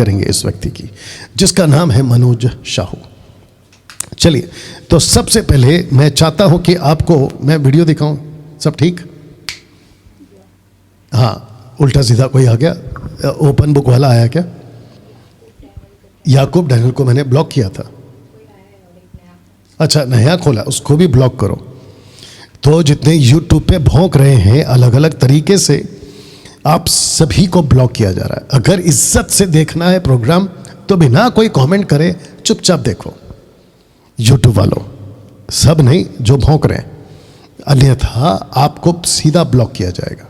करेंगे इस व्यक्ति की, जिसका नाम है मनोज शाहू। चलिए, तो सबसे पहले मैं चाहता हूं कि आपको मैं वीडियो दिखाऊं। सब ठीक? हाँ, उल्टा सीधा कोई आ गया? ओपन बुक वाला आया क्या? याकूब डैनियल को मैंने ब्लॉक किया था। अच्छा, नया खोला, उसको भी ब्लॉक करो। तो जितने यूट्यूब पे भौंक रहे हैं अलग अलग तरीके से, आप सभी को ब्लॉक किया जा रहा है। अगर इज्जत से देखना है प्रोग्राम तो बिना कोई कमेंट करे चुपचाप देखो। यूट्यूब वालों, सब नहीं जो भौंक रहे हैं, अन्यथा आपको सीधा ब्लॉक किया जाएगा।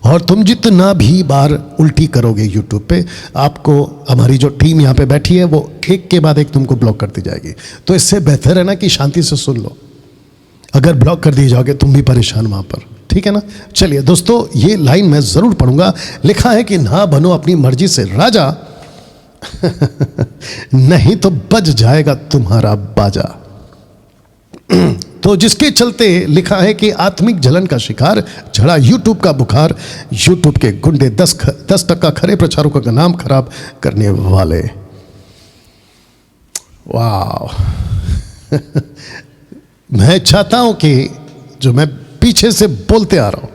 और तुम जितना भी बार उल्टी करोगे यूट्यूब पे, आपको हमारी जो टीम यहाँ पे बैठी है वो एक के बाद एक तुमको ब्लॉक करती जाएगी। तो इससे बेहतर है ना कि शांति से सुन लो। अगर ब्लॉक कर दिए जाओगे तुम भी परेशान वहाँ पर, ठीक है ना। चलिए दोस्तों, ये लाइन मैं ज़रूर पढ़ूंगा। लिखा है कि ना बनो अपनी मर्जी से राजा नहीं तो बज जाएगा तुम्हारा बाजा। तो जिसके चलते लिखा है कि आत्मिक जलन का शिकार, झड़ा यूट्यूब का बुखार, यूट्यूब के गुंडे 10% खरे प्रचारकों का नाम खराब करने वाले। वाह मैं चाहता हूं कि जो मैं पीछे से बोलते आ रहा हूं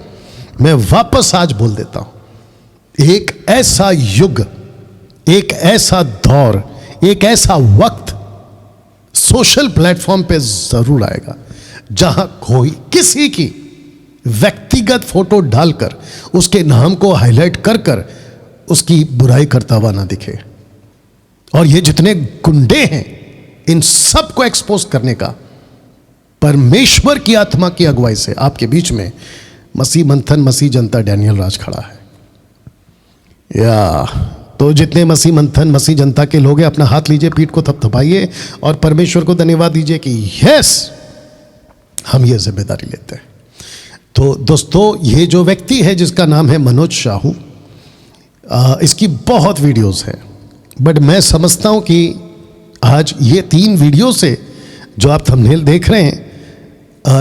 मैं वापस आज बोल देता हूं। एक ऐसा युग, एक ऐसा दौर, एक ऐसा वक्त सोशल प्लेटफॉर्म पे जरूर आएगा जहां कोई किसी की व्यक्तिगत फोटो डालकर उसके नाम को हाईलाइट कर कर उसकी बुराई करता हुआ ना दिखे। और ये जितने गुंडे हैं इन सबको एक्सपोज करने का परमेश्वर की आत्मा की अगुवाई से आपके बीच में मसीह मंथन, मसीह जनता डैनियल राज खड़ा है। या तो जितने मसीह मंथन, मसीह जनता के लोग हैं, अपना हाथ लीजिए, पीठ को थपथपाइए और परमेश्वर को धन्यवाद दीजिए कि यस, हम ये जिम्मेदारी लेते हैं। तो दोस्तों, ये जो व्यक्ति है जिसका नाम है मनोज शाहू, इसकी बहुत वीडियोस हैं, बट मैं समझता हूं कि आज ये 3 वीडियो से जो आप थंबनेल देख रहे हैं,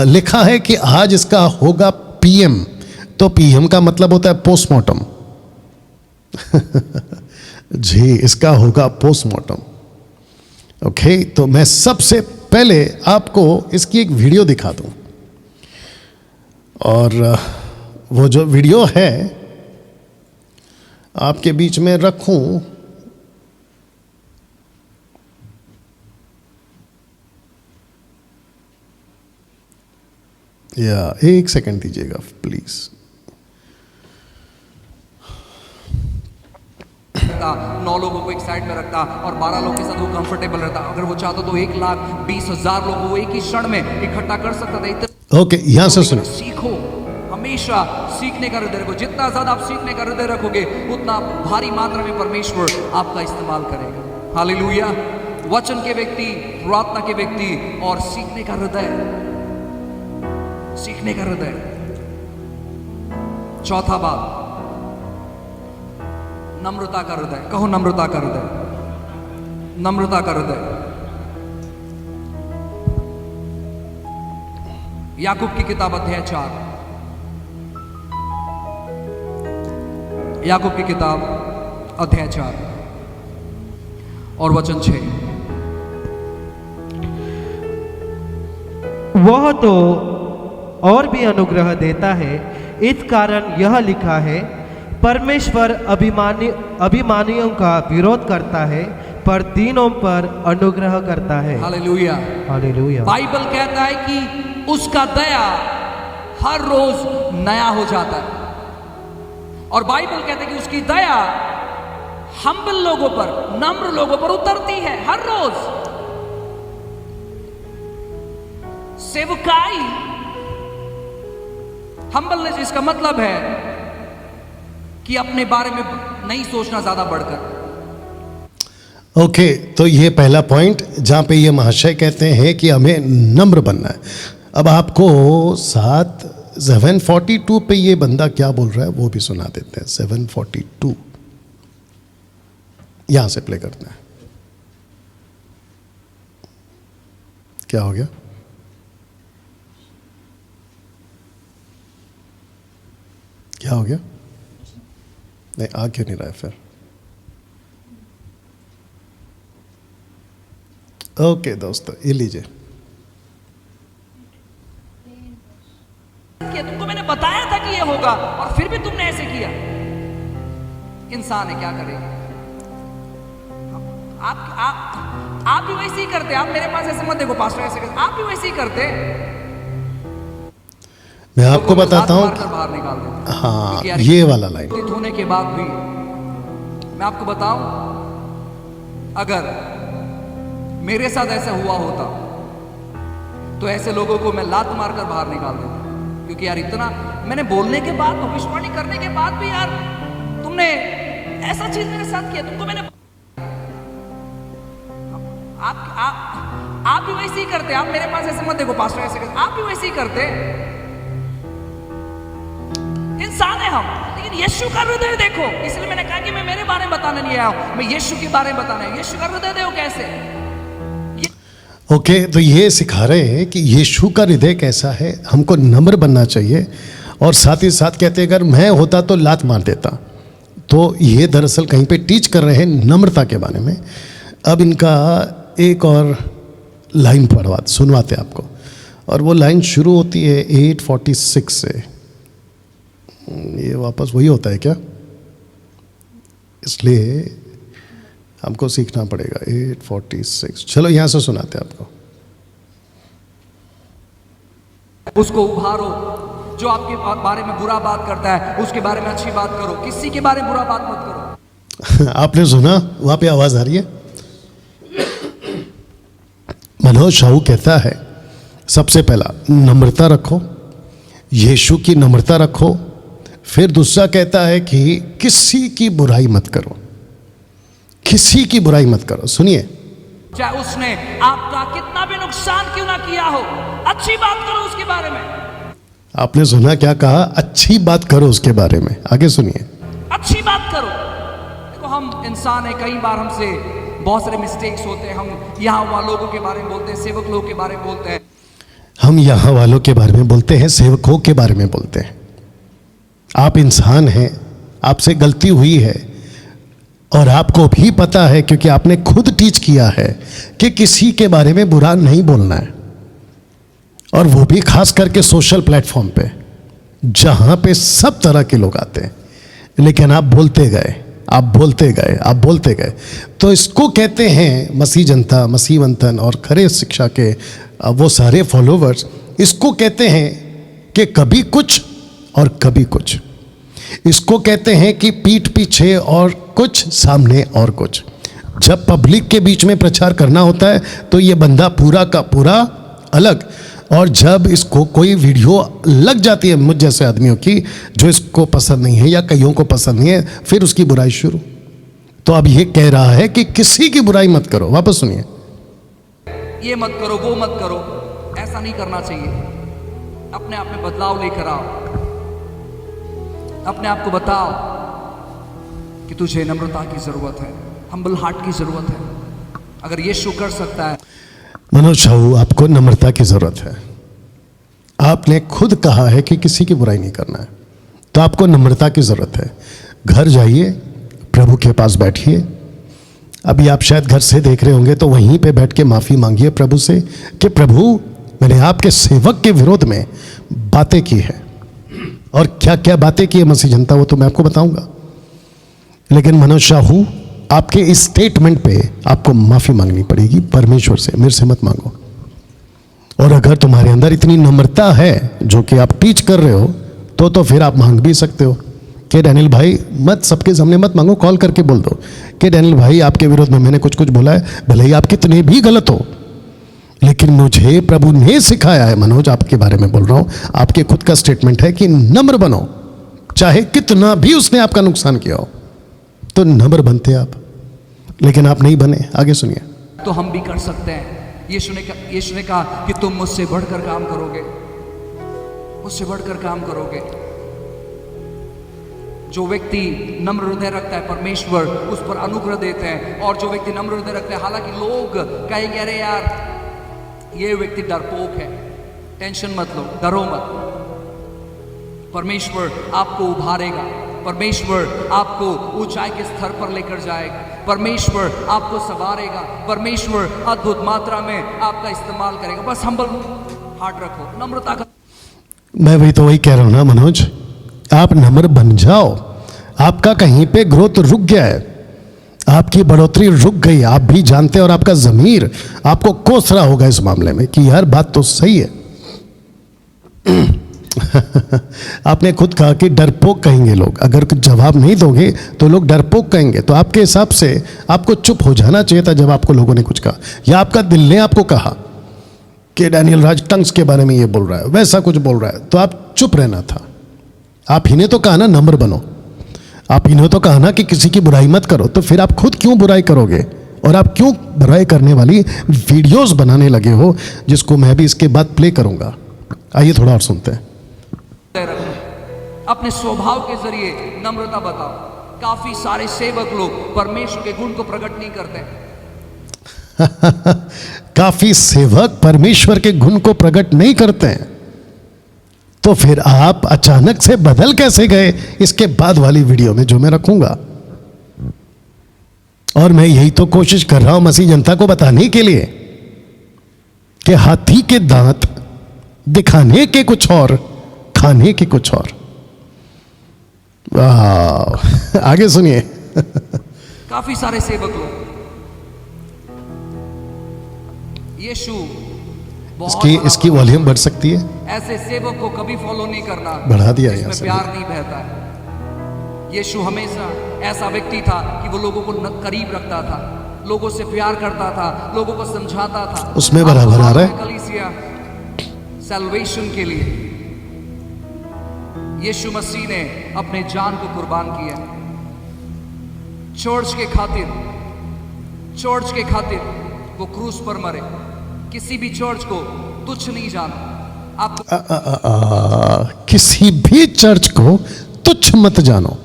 लिखा है कि आज इसका होगा पीएम। तो पीएम का मतलब होता है पोस्टमार्टम। जी, इसका होगा पोस्टमार्टम। ओके, तो मैं सबसे पहले आपको इसकी एक वीडियो दिखा दूं, और वो जो वीडियो है आपके बीच में रखूं। या एक सेकंड दीजिएगा प्लीज। 9 लोगों को एक साइड में रखता और 12 लोगों के साथ वो कंफर्टेबल रहता। अगर वो चाहता तो 1,20,000 लोगों को एक ही क्षण में इकट्ठा कर सकता था। ओके, यहां से सुनो। सीखो, हमेशा सीखने का हृदय रखो। जितना ज्यादा आप सीखने का हृदय रखोगे उतना भारी मात्रा में परमेश्वर आपका इस्तेमाल करेगा। हालेलुया। वचन के व्यक्ति, प्रार्थना के व्यक्ति और सीखने का हृदय, सीखने का हृदय। चौथा बात, नम्रता का हृदय। कहो नम्रता का हृदय, नम्रता का हृदय। याकूब की किताब अध्याय 4, याकूब की किताब अध्याय 4 और वचन 6। वह तो और भी अनुग्रह देता है, इस कारण यह लिखा है, परमेश्वर अभिमानियों का विरोध करता है पर दीनों पर अनुग्रह करता है। Hallelujah, hallelujah. बाइबल कहता है कि उसका दया हर रोज नया हो जाता है। और बाइबल कहता है कि उसकी दया हम्बल लोगों पर, नम्र लोगों पर उतरती है हर रोज। सेवकाई, हम्बलनेस, इसका मतलब है कि अपने बारे में नहीं सोचना ज्यादा बढ़कर। ओके, तो ये पहला पॉइंट जहां पे ये महाशय कहते हैं कि हमें नम्र बनना है। अब आपको 742 पे ये बंदा क्या बोल रहा है वो भी सुना देते हैं। 742 यहां से प्ले करते हैं। क्या हो गया? क्या हो गया? नहीं, आ क्यों नहीं रहा है फिर? ओके दोस्तों, ये लीजिए। तुमको मैंने बताया था कि ये होगा और फिर भी तुमने ऐसे किया। इंसान है, क्या करेगा? आप भी वैसे ही करते। आप मेरे पास ऐसे मत देखो पास्टर ऐसे करते, आप भी वैसे ही करते। मैं आपको बताता हूँ, बाहर निकाल देते। हाँ, ये वाला लाइन होने के बाद भी मैं आपको बताऊं, अगर मेरे साथ ऐसा हुआ होता तो ऐसे लोगों को मैं लात मारकर बाहर निकाल देता। क्योंकि यार इतना मैंने बोलने के बाद, भविष्यवाणी करने के बाद भी यार तुमने ऐसा चीज मेरे साथ किया। तुमको मैंने आप भी वैसे ही करते। आप मेरे पास ऐसे मत देखो पास्टर ऐसे करते, आप भी वैसे ही करते। इंसान है हम, लेकिन यीशु का हृदय देखो। इसलिए मैंने कहा कि मैं मेरे बारे में बताने नहीं आया हूं, मैं यीशु के बारे में बताना है। यीशु का हृदय देखो कैसे। ओके, तो ये सिखा रहे हैं कि यीशु का हृदय कैसा है, हमको नम्र बनना चाहिए। और साथ ही साथ कहते हैं अगर मैं होता तो लात मार देता। तो ये दरअसल कहीं पे टीच कर रहे हैं नम्रता के बारे में। अब इनका एक और लाइन सुनवाते आपको, और वो लाइन शुरू होती है 846 से। ये वापस वही होता है क्या? इसलिए हमको सीखना पड़ेगा 846। चलो यहाँ से सुनाते आपको। उसको उभारो, जो आपके बारे में बुरा बात करता है उसके बारे में अच्छी बात करो, किसी के बारे में बुरा बात मत करो। आपने सुना वहां पे आवाज आ रही है? मनोज शाहू कहता है सबसे पहला नम्रता रखो, यीशु की नम्रता रखो। फिर दूसरा कहता है कि किसी की बुराई मत करो, किसी की बुराई मत करो। सुनिए, चाहे उसने आपका कितना भी नुकसान क्यों ना किया हो, अच्छी बात करो उसके बारे में। आपने सुना क्या कहा? अच्छी बात करो उसके बारे में। आगे सुनिए, अच्छी बात करो। देखो हम इंसान है, कई बार हमसे बहुत सारे मिस्टेक्स होते हैं। हम यहाँ वहाँ लोगों के बारे में बोलते हैं, सेवक लोगों के बारे में बोलते हैं। हम यहाँ वालों के बारे में बोलते हैं, सेवकों के बारे में बोलते हैं। आप इंसान हैं, आपसे गलती हुई है और आपको भी पता है, क्योंकि आपने खुद टीच किया है कि किसी के बारे में बुरा नहीं बोलना है। और वो भी खास करके सोशल प्लेटफॉर्म पे, जहां पे सब तरह के लोग आते हैं। लेकिन आप बोलते गए, आप बोलते गए, आप बोलते गए। तो इसको कहते हैं मसीह जनता, मसीह वंतन और खरे शिक्षा के वो सारे फॉलोवर्स, इसको कहते हैं कि कभी कुछ और कभी कुछ। इसको कहते हैं कि पीठ पीछे और कुछ, सामने और कुछ। जब पब्लिक के बीच में प्रचार करना होता है तो ये बंदा पूरा का पूरा अलग, और जब इसको कोई वीडियो लग जाती है मुझ जैसे आदमियों की जो इसको पसंद नहीं है या कईयों को पसंद नहीं है, फिर उसकी बुराई शुरू। तो अब ये कह रहा है कि किसी की बुराई मत करो। वापस सुनिए, ये मत करो, वो मत करो, ऐसा नहीं करना चाहिए। अपने आप में बदलाव लेकर आओ, अपने आप को बताओ कि तुझे नम्रता की जरूरत है, हम्बल हार्ट की जरूरत है। अगर यीशु कर सकता है, मनोज शाहू, आपको नम्रता की जरूरत है। आपने खुद कहा है कि किसी की बुराई नहीं करना है, तो आपको नम्रता की जरूरत है। घर जाइए, प्रभु के पास बैठिए। अभी आप शायद घर से देख रहे होंगे, तो वहीं पे बैठ के माफी मांगिए प्रभु से कि प्रभु, मैंने आपके सेवक के विरोध में बातें की है। और क्या क्या बातें की है मसीह जनता, वो तो मैं आपको बताऊंगा। लेकिन मनोज शाहू, आपके इस स्टेटमेंट पे आपको माफी मांगनी पड़ेगी परमेश्वर से, मेरे से मत मांगो। और अगर तुम्हारे अंदर इतनी नम्रता है जो कि आप टीच कर रहे हो, तो फिर आप मांग भी सकते हो कि डैनियल भाई, मत सबके सामने मत मांगो, कॉल करके बोल दो कि डैनियल भाई, आपके विरोध में मैंने कुछ बोला है, भले ही आप कितने भी गलत हो, लेकिन मुझे प्रभु ने सिखाया है। मनोज, आपके बारे में बोल रहा हूं, आपके खुद का स्टेटमेंट है कि नम्र बनो, चाहे कितना भी उसने आपका नुकसान किया हो। तो नम्र बनते आप, लेकिन आप नहीं बने। आगे सुनिए, तो हम भी कर सकते हैं। यीशु ने कहा कि तुम मुझसे बढ़कर काम करोगे, मुझसे बढ़कर काम करोगे। जो व्यक्ति नम्र हृदय रखता है, परमेश्वर उस पर अनुग्रह देते हैं। और जो व्यक्ति नम्र हृदय रखता है, हालांकि लोग कहेंगे अरे यार ये व्यक्ति डरपोक है, टेंशन मत लो, डरो मत। परमेश्वर आपको उभारेगा, परमेश्वर आपको ऊंचाई के स्तर पर लेकर जाएगा। परमेश्वर आपको संवारेगा, परमेश्वर अद्भुत मात्रा में आपका इस्तेमाल करेगा। बस हम्बल हार्ट रखो, नम्रता का। मैं भी तो वही कह रहा हूं ना मनोज, आप नम्र बन जाओ। आपका कहीं पे ग्रोथ रुक गया है, आपकी बढ़ोतरी रुक गई, आप भी जानते हैं, और आपका ज़मीर आपको कोस रहा होगा इस मामले में कि यार बात तो सही है। आपने खुद कहा कि डरपोक कहेंगे लोग, अगर कुछ जवाब नहीं दोगे तो लोग डरपोक कहेंगे। तो आपके हिसाब से आपको चुप हो जाना चाहिए था जब आपको लोगों ने कुछ कहा, या आपका दिल ने आपको कहा कि डैनियल राज टंग्स के बारे में ये बोल रहा है, वैसा कुछ बोल रहा है, तो आप चुप रहना था। आप ही ने तो कहा ना नम्र बनो, आप ही ने तो कहा ना कि किसी की बुराई मत करो, तो फिर आप खुद क्यों बुराई करोगे? और आप क्यों बुराई करने वाली वीडियोस बनाने लगे हो, जिसको मैं भी इसके बाद प्ले करूंगा। आइए थोड़ा और सुनते हैं। अपने स्वभाव के जरिए नम्रता बताओ। काफी सारे सेवक लोग परमेश्वर के गुण को प्रकट नहीं करते। काफी सेवक परमेश्वर के गुण को प्रकट नहीं करते हैं, तो फिर आप अचानक से बदल कैसे गए? इसके बाद वाली वीडियो में जो मैं रखूंगा, और मैं यही तो कोशिश कर रहा हूं मसीह जनता को बताने के लिए कि हाथी के दांत दिखाने के कुछ और, खाने के कुछ और। वाह, आगे सुनिए। काफी सारे सेवक लोग यीशु इसकी वॉल्यूम बढ़ सकती है? ऐसे सेवक को कभी फॉलो नहीं करना, बढ़ा दिया इसमें यहाँ से। प्यार नहीं बहता है। यीशु हमेशा ऐसा व्यक्ति था कि वो लोगों को करीब रखता था, लोगों से प्यार करता था, लोगों को समझाता था। उसमें बराबर आ रहा है। कलीसिया सैल्वेशन के लिए यीशु मसीह ने अपने जान को कुर्बान किया। चर्च के खातिर वो क्रूस पर मरे। किसी भी चर्च को तुच्छ नहीं जानो। आप किसी भी चर्च को तुच्छ मत जानो।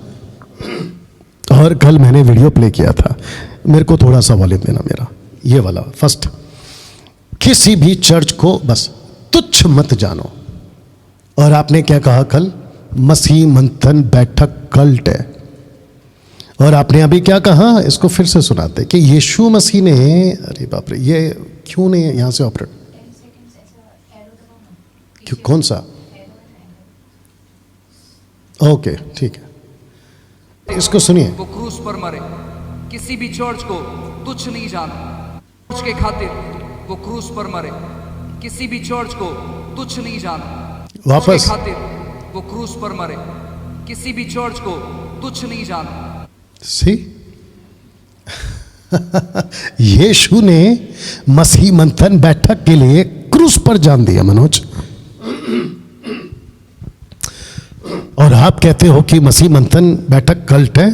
और कल मैंने वीडियो प्ले किया था, मेरे को थोड़ा सा वॉल्यूम देना, मेरा ये वाला फर्स्ट। किसी भी चर्च को बस तुच्छ मत जानो। और आपने क्या कहा कल? मसीह मंथन बैठक कल्ट है। और आपने अभी क्या कहा? इसको फिर से सुनाते कि यीशु मसीह ने, अरे बाप रे, ये क्यों नहीं है यहां से ऑपरेट? क्यों, कौन सा? ओके ठीक है, इसको सुनिए। वो क्रूस पर मरे। किसी भी चर्च को तुच्छ नहीं जानो। चर्च के खातिर वो क्रूस पर मरे। किसी भी चर्च को तुच्छ नहीं जानो। वापस। खातिर वो क्रूस पर मरे। किसी भी चर्च को तुच्छ नहीं जानो। सी यीशु ने मसीह मंथन बैठक के लिए क्रूस पर जान दिया मनोज। और आप कहते हो कि मसीह मंथन बैठक कल्ट है।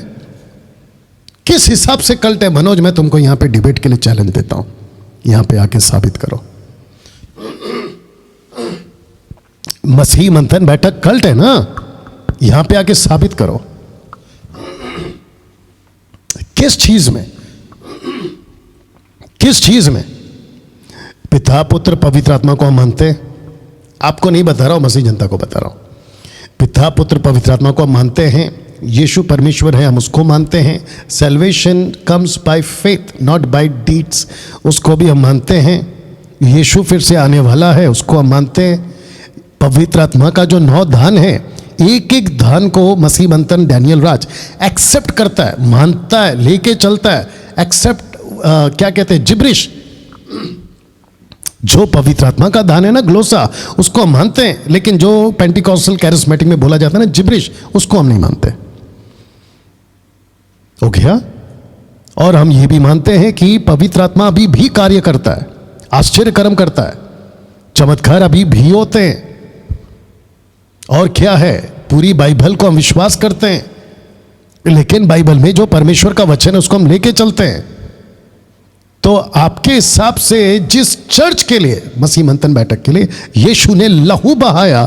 किस हिसाब से कल्ट है मनोज? मैं तुमको यहां पे डिबेट के लिए चैलेंज देता हूं, यहां पे आके साबित करो। मसीह मंथन बैठक कल्ट है ना, यहां पे आके साबित करो। किस चीज में? किस चीज में? पिता पुत्र पवित्र आत्मा को हम मानते हैं। आपको नहीं बता रहा हूं, मसीह जनता को बता रहा हूं। पिता पुत्र पवित्र आत्मा को हम मानते हैं। यीशु परमेश्वर है, हम उसको मानते हैं। Salvation comes by faith not by deeds, उसको भी हम मानते हैं। यीशु फिर से आने वाला है, उसको हम मानते हैं। पवित्र आत्मा का जो 9 दान है, एक एक दान को मसीह मंथन डैनियल राज एक्सेप्ट करता है, मानता है, लेके चलता है। एक्सेप्ट क्या कहते हैं? जिब्रिश। जो पवित्र आत्मा का दान है ना, ग्लोसा, उसको हम मानते हैं। लेकिन जो पेंटिकॉस्टल कैरिस्मेटिक में बोला जाता है ना, जिब्रिश, उसको हम नहीं मानते। हो गया? और हम ये भी मानते हैं कि पवित्र आत्मा अभी भी कार्य करता है, आश्चर्य कर्म करता है, चमत्कार अभी भी होते हैं। और क्या है, पूरी बाइबल को हम विश्वास करते हैं, लेकिन बाइबल में जो परमेश्वर का वचन है उसको हम लेके चलते हैं। तो आपके हिसाब से जिस चर्च के लिए, मसीह मंथन बैठक के लिए यीशु ने लहू बहाया,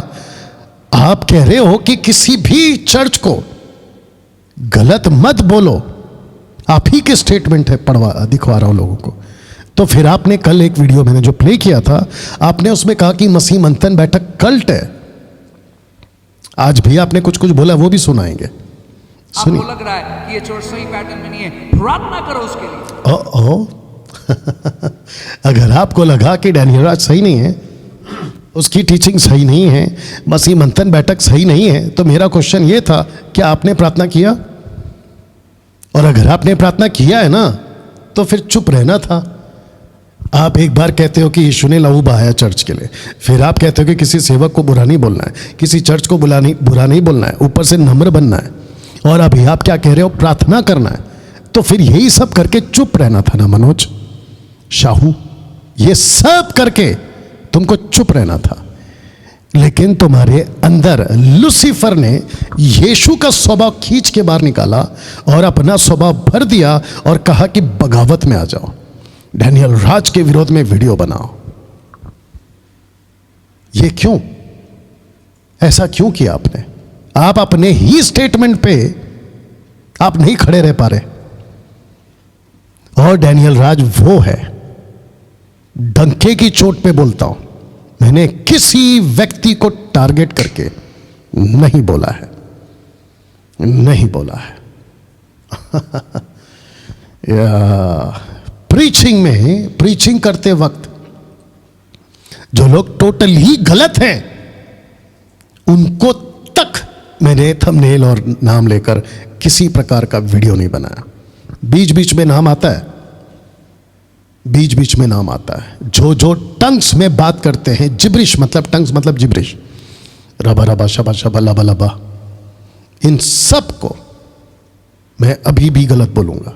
आप कह रहे हो कि किसी भी चर्च को गलत मत बोलो। आप ही के स्टेटमेंट है, दिखवा रहा हूं लोगों को। तो फिर आपने कल एक वीडियो मैंने जो प्ले किया था, आपने उसमें कहा कि मसीह मंथन बैठक कल्ट है। आज भी आपने कुछ कुछ बोला, वो भी सुनाएंगे। आपको लग रहा है कि ये चर्च सही पैटर्न में नहीं है, प्रार्थना करो उसके लिए। ओ अगर आपको लगा कि डैनियल राज सही नहीं है, उसकी टीचिंग सही नहीं है, मसीह मंथन बैठक सही नहीं है, तो मेरा क्वेश्चन ये था कि आपने प्रार्थना किया? और अगर आपने प्रार्थना किया है ना, तो फिर चुप रहना था। आप एक बार कहते हो कि यीशु ने लहू बहाया चर्च के लिए, फिर आप कहते हो कि किसी सेवक को बुरा नहीं बोलना है, किसी चर्च को बुरा नहीं बोलना है, ऊपर से नम्र बनना है, और अभी आप क्या कह रहे हो, प्रार्थना करना है। तो फिर यही सब करके चुप रहना था ना मनोज शाहू, ये सब करके तुमको चुप रहना था। लेकिन तुम्हारे अंदर लूसीफर ने यीशु का स्वभाव खींच के बाहर निकाला और अपना स्वभाव भर दिया और कहा कि बगावत में आ जाओ, डैनियल राज के विरोध में वीडियो बनाओ। ये क्यों, ऐसा क्यों किया आपने? आप अपने ही स्टेटमेंट पे आप नहीं खड़े रह पा रहे। और डैनियल राज वो है, डंके की चोट पे बोलता हूं, मैंने किसी व्यक्ति को टारगेट करके नहीं बोला है, नहीं बोला है। प्रीचिंग करते वक्त जो लोग टोटली गलत हैं, उनको तक मैंने थंबनेल और नाम लेकर किसी प्रकार का वीडियो नहीं बनाया। बीच बीच में नाम आता है, बीच बीच में नाम आता है। जो टंग्स में बात करते हैं, जिब्रिश मतलब टंग्स मतलब जिब्रिश, रबा रबा शबा शबा लबा लबा, इन सब को मैं अभी भी गलत बोलूंगा।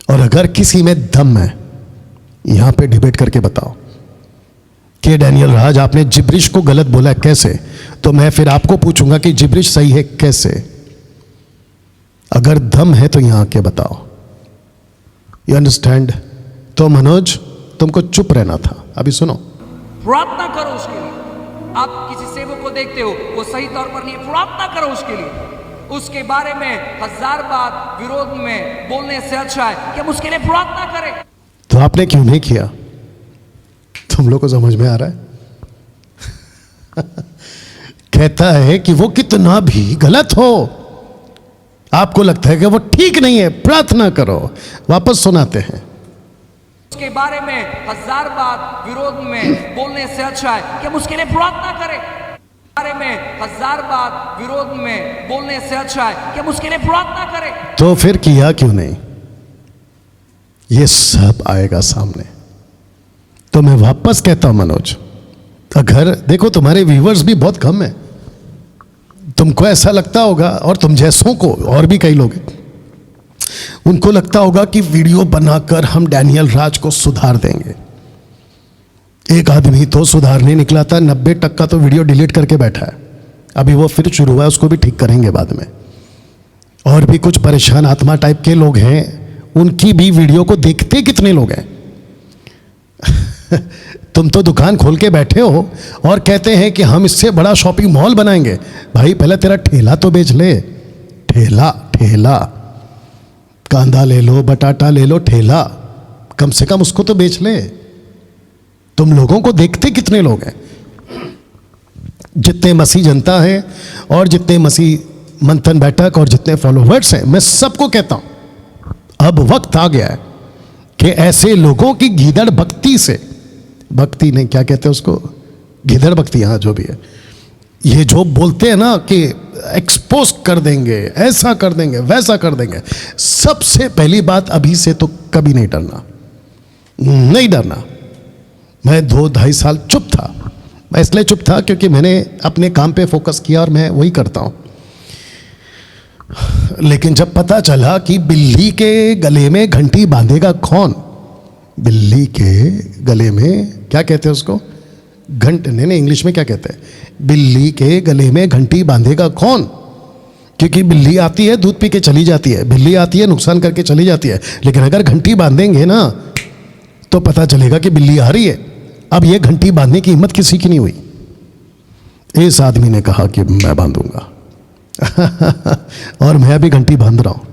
और अगर किसी में दम है, यहां पे डिबेट करके बताओ कि डैनियल राज आपने जिब्रिश को गलत बोला कैसे, तो मैं फिर आपको पूछूंगा कि जिब्रिश सही है कैसे। अगर दम है तो यहां आके बताओ। You understand? तो मनोज तुमको चुप रहना था। अभी सुनो, प्रार्थना करो उसके लिए। आप किसी सेवक को देखते हो वो सही तौर पर नहीं है, प्रार्थना करो उसके लिए। उसके बारे में 1000 बात विरोध में बोलने से अच्छा है कि हम उसके लिए प्रार्थना करें। तो आपने क्यों नहीं किया? तुम लोग को समझ में आ रहा है? कहता है कि वो कितना भी गलत हो, आपको लगता है कि वो ठीक नहीं है, प्रार्थना करो। वापस सुनाते हैं, उसके बारे में 1000 बात विरोध में बोलने से अच्छा है कि हम उसके लिए प्रार्थना करें। बारे में 1000 बात विरोध में बोलने से अच्छा है कि हम उसके लिए प्रार्थना करें। तो फिर किया क्यों नहीं? ये सब आएगा सामने। तो मैं वापस कहता हूं मनोज, अगर देखो तुम्हारे व्यूवर्स भी बहुत कम है, तुमको ऐसा लगता होगा, और तुम जैसों को और भी कई लोग हैं, उनको लगता होगा कि वीडियो बनाकर हम डैनियल राज को सुधार देंगे। एक आदमी तो सुधारने निकला था, 90% का तो वीडियो डिलीट करके बैठा है। अभी वो फिर शुरू हुआ है, उसको भी ठीक करेंगे बाद में। और भी कुछ परेशान आत्मा टाइप के लोग हैं, उनकी भी वीडियो को देखते कितने लोग हैं? तुम तो दुकान खोल के बैठे हो और कहते हैं कि हम इससे बड़ा शॉपिंग मॉल बनाएंगे। भाई पहले तेरा ठेला तो बेच ले। ठेला ठेला कांदा ले लो, बटाटा ले लो, ठेला कम से कम उसको तो बेच ले। तुम लोगों को देखते कितने लोग हैं? जितने मसीह जनता है और जितने मसीह मंथन बैठक और जितने फॉलोवर्स हैं, मैं सबको कहता हूं अब वक्त आ गया है कि ऐसे लोगों की गीदड़ भक्ति से, भक्ति नहीं क्या कहते हैं उसको, गीदड़ भक्ति, हाँ जो भी है, ये जो बोलते हैं ना कि एक्सपोज कर देंगे, ऐसा कर देंगे, वैसा कर देंगे, सबसे पहली बात अभी से तो कभी नहीं डरना, नहीं डरना। मैं 2-2.5 साल चुप था। मैं इसलिए चुप था क्योंकि मैंने अपने काम पे फोकस किया और मैं वही करता हूं। लेकिन जब पता चला कि बिल्ली के गले में घंटी बांधेगा कौन, बिल्ली के गले में क्या कहते हैं उसको, नहीं इंग्लिश में क्या कहते हैं, बिल्ली के गले में घंटी बांधेगा कौन? क्योंकि बिल्ली आती है दूध पी के चली जाती है, बिल्ली आती है नुकसान करके चली जाती है, लेकिन अगर घंटी बांधेंगे ना तो पता चलेगा कि बिल्ली आ रही है। अब ये घंटी बांधने की हिम्मत किसी की नहीं हुई। इस आदमी ने कहा कि मैं बांधूंगा और मैं अभी घंटी बांध रहा हूं।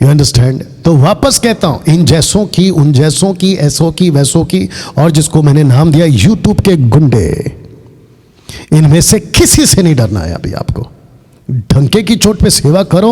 You understand? तो वापस कहता हूं, इन जैसों की, उन जैसों की, ऐसों की, वैसों की, और जिसको मैंने नाम दिया यूट्यूब के गुंडे, इनमें से किसी से नहीं डरना है अभी आपको। डंके की चोट पे सेवा करो,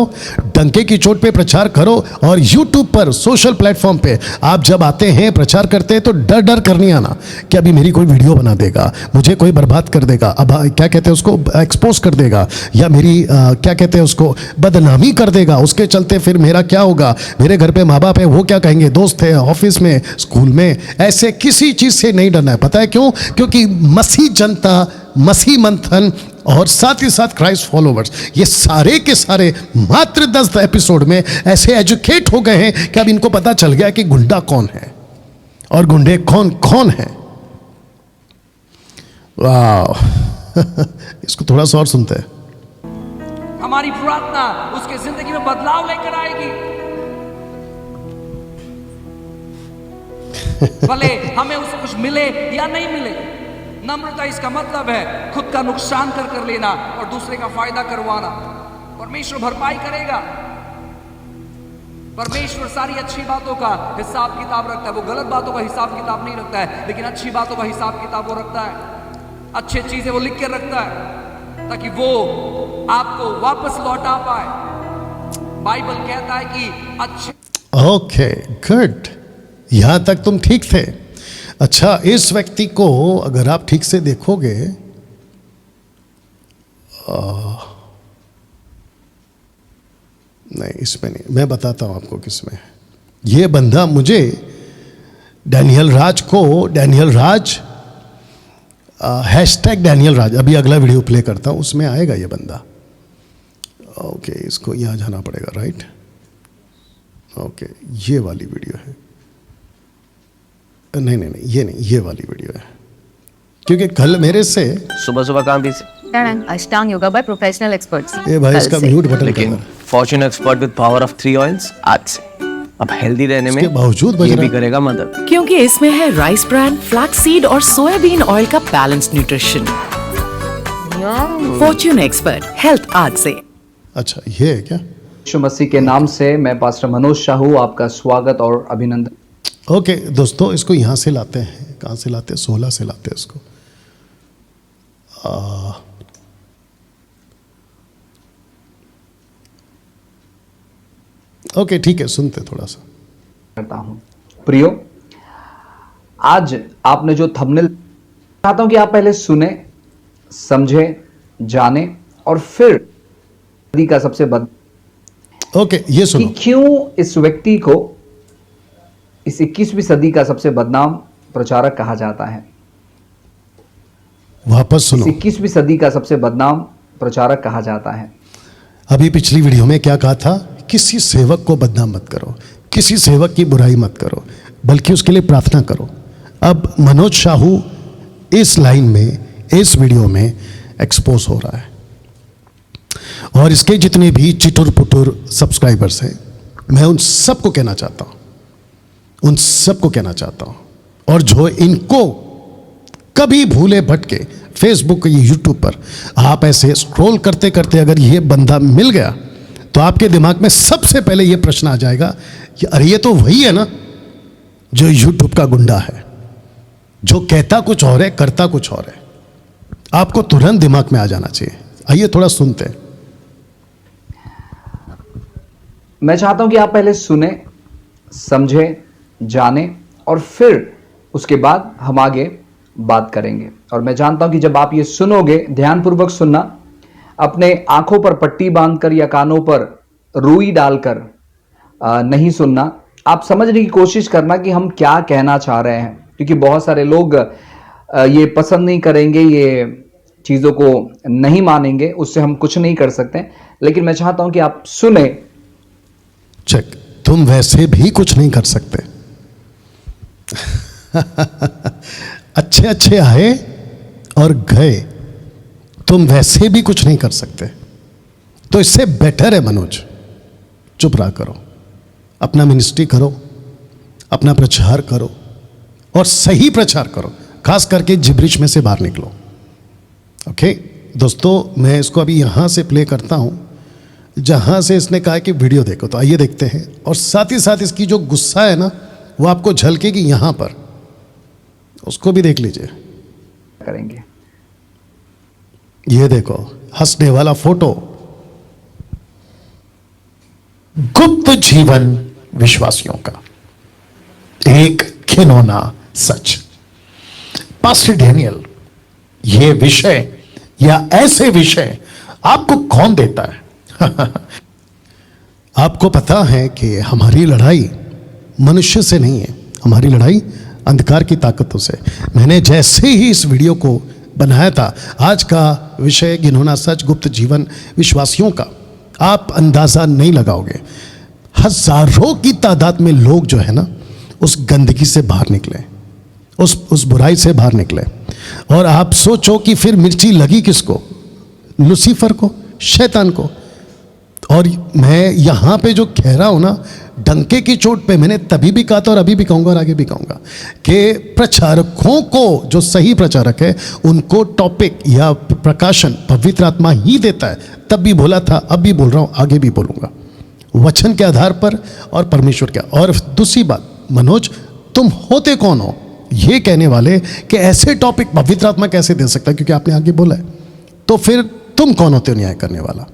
डंके की चोट पे प्रचार करो। और YouTube पर सोशल प्लेटफॉर्म पे आप जब आते हैं, प्रचार करते हैं, तो डर डर कर नहीं आना कि अभी मेरी कोई वीडियो बना देगा, मुझे कोई बर्बाद कर देगा, अब क्या कहते हैं उसको, एक्सपोज कर देगा, या मेरी क्या कहते हैं उसको, बदनामी कर देगा। उसके चलते फिर मेरा क्या होगा, मेरे घर पे माँ बाप है वो क्या कहेंगे, दोस्त है, ऑफिस में, स्कूल में। ऐसे किसी चीज़ से नहीं डरना है। पता है क्यों? क्योंकि मसीह जनता, मसीह मंथन और साथ ही साथ क्राइस्ट फॉलोवर्स, ये सारे के सारे मात्र 10 एपिसोड में ऐसे एजुकेट हो गए हैं कि अब इनको पता चल गया कि गुंडा कौन है और गुंडे कौन कौन है। वाह इसको थोड़ा सा और सुनते हैं। हमारी प्रार्थना उसके जिंदगी में बदलाव लेकर आएगी। भले हमें उससे कुछ मिले या नहीं मिले, नम्रता इसका मतलब है खुद का नुकसान कर लेना और दूसरे का फायदा करवाना। परमेश्वर भरपाई करेगा। परमेश्वर सारी अच्छी बातों का हिसाब किताब रखता है। वो गलत बातों का हिसाब किताब नहीं रखता है, लेकिन अच्छी बातों का हिसाब किताब वो रखता है। अच्छी चीजें वो लिख के रखता है ताकि वो आपको वापस लौटा पाए। बाइबल कहता है कि अच्छे ओके गुड, यहां तक तुम ठीक थे। अच्छा, इस व्यक्ति को अगर आप ठीक से देखोगे, नहीं इसमें नहीं, मैं बताता हूं आपको किसमें है। ये बंदा मुझे डैनियल राज को, डैनियल राज हैशटैग डैनियल राज, अभी अगला वीडियो प्ले करता हूं, उसमें आएगा ये बंदा। ओके, इसको यहां जाना पड़ेगा, राइट? ओके, ये वाली वीडियो है। नहीं नहीं नहीं, ये नहीं, ये वाली वीडियो है, क्योंकि कल मेरे से सुबह सुबह कहाँ भी अष्टांग योगा बाय प्रोफेशनल एक्सपर्ट्स। ये भाई इसका म्यूट बटन लेकिन कर, Fortune expert with power of 3 oils आज से अब हेल्दी रहने में इसके बावजूद बज ये रहा भी है। करेगा मदद। क्योंकि इसमें है राइस ब्रांड फ्लैक्स सीड और सोयाबीन ऑयल का balance nutrition. Fortune expert health आज से। अच्छा, ये है क्या? यीशु मसीह के नाम से मैं पास्टर मनोज शाहू आपका स्वागत और अभिनंदन। ओके दोस्तों, इसको यहाँ से लाते हैं, कहाँ से लाते हैं? 16 से लाते हैं इसको। ओके ठीक है, सुनते थोड़ा सा। करता हूं प्रियो, आज आपने जो थंबनेल, चाहता हूं कि आप पहले सुने, समझे, जाने और फिर सदी का सबसे ओके, ये कि सुनो। क्यों इस व्यक्ति को इस 21वीं सदी का सबसे बदनाम प्रचारक कहा जाता है। वापस सुनो। 21वीं सदी का सबसे बदनाम प्रचारक कहा जाता है। अभी पिछली वीडियो में क्या कहा था? किसी सेवक को बदनाम मत करो, किसी सेवक की बुराई मत करो, बल्कि उसके लिए प्रार्थना करो। अब मनोज शाहू इस लाइन में, इस वीडियो में एक्सपोज हो रहा है, और इसके जितने भी चिटुर पुटुर सब्सक्राइबर्स हैं, मैं उन सबको कहना चाहता हूं, उन सबको कहना चाहता हूं, और जो इनको कभी भूले भटके फेसबुक या यूट्यूब पर आप ऐसे स्क्रॉल करते करते अगर ये बंदा मिल गया, तो आपके दिमाग में सबसे पहले ये प्रश्न आ जाएगा कि अरे ये तो वही है ना जो यूट्यूब का गुंडा है, जो कहता कुछ और है, करता कुछ और है। आपको तुरंत दिमाग में आ जाना चाहिए। आइए थोड़ा सुनते हैं। मैं चाहता हूं कि आप पहले सुने, समझे, जाने और फिर उसके बाद हम आगे बात करेंगे। और मैं जानता हूं कि जब आप ये सुनोगे, ध्यानपूर्वक सुनना, अपने आंखों पर पट्टी बांधकर या कानों पर रुई डालकर नहीं सुनना। आप समझने की कोशिश करना कि हम क्या कहना चाह रहे हैं, क्योंकि बहुत सारे लोग ये पसंद नहीं करेंगे, ये चीज़ों को नहीं मानेंगे, उससे हम कुछ नहीं कर सकते। लेकिन मैं चाहता हूं कि आप सुने। चेक, तुम वैसे भी कुछ नहीं कर सकते। अच्छे अच्छे आए और गए, तुम वैसे भी कुछ नहीं कर सकते। तो इससे बेटर है मनोज, चुप रहा करो, अपना मिनिस्ट्री करो, अपना प्रचार करो और सही प्रचार करो, खास करके जिब्रिश में से बाहर निकलो। ओके दोस्तों, मैं इसको अभी यहाँ से प्ले करता हूँ जहाँ से इसने कहा कि वीडियो देखो। तो आइए देखते हैं, और साथ ही साथ इसकी जो गुस्सा है ना, वो आपको झलकेगी यहाँ पर, उसको भी देख लीजिए। करेंगे ये देखो, हंसने वाला फोटो, गुप्त जीवन विश्वासियों का एक घिनौना सच। पास्टर डैनियल, ये विषय या ऐसे विषय आपको कौन देता है? आपको पता है कि हमारी लड़ाई मनुष्य से नहीं है, हमारी लड़ाई अंधकार की ताकतों से। मैंने जैसे ही इस वीडियो को बनाया था, आज का विषय घिनौना सच गुप्त जीवन विश्वासियों का, आप अंदाजा नहीं लगाओगे। हजारों की तादाद में लोग जो है ना, उस गंदगी से बाहर निकले, उस बुराई से बाहर निकले। और आप सोचो कि फिर मिर्ची लगी किसको? लूसीफर को, शैतान को। और मैं यहां पे जो कह रहा हूं ना, डंके की चोट पे मैंने तभी भी कहा था और अभी भी कहूंगा और आगे भी कहूंगा कि प्रचारकों को, जो सही प्रचारक है, उनको टॉपिक या प्रकाशन पवित्र आत्मा ही देता है। तब भी बोला था, अब भी बोल रहा हूं, आगे भी बोलूंगा, वचन के आधार पर और परमेश्वर के। और दूसरी बात, मनोज तुम होते कौन हो ये कहने वाले कि ऐसे टॉपिक पवित्र आत्मा कैसे दे सकता है, क्योंकि आपने आगे बोला है। तो फिर तुम कौन होते हो न्याय करने वाला?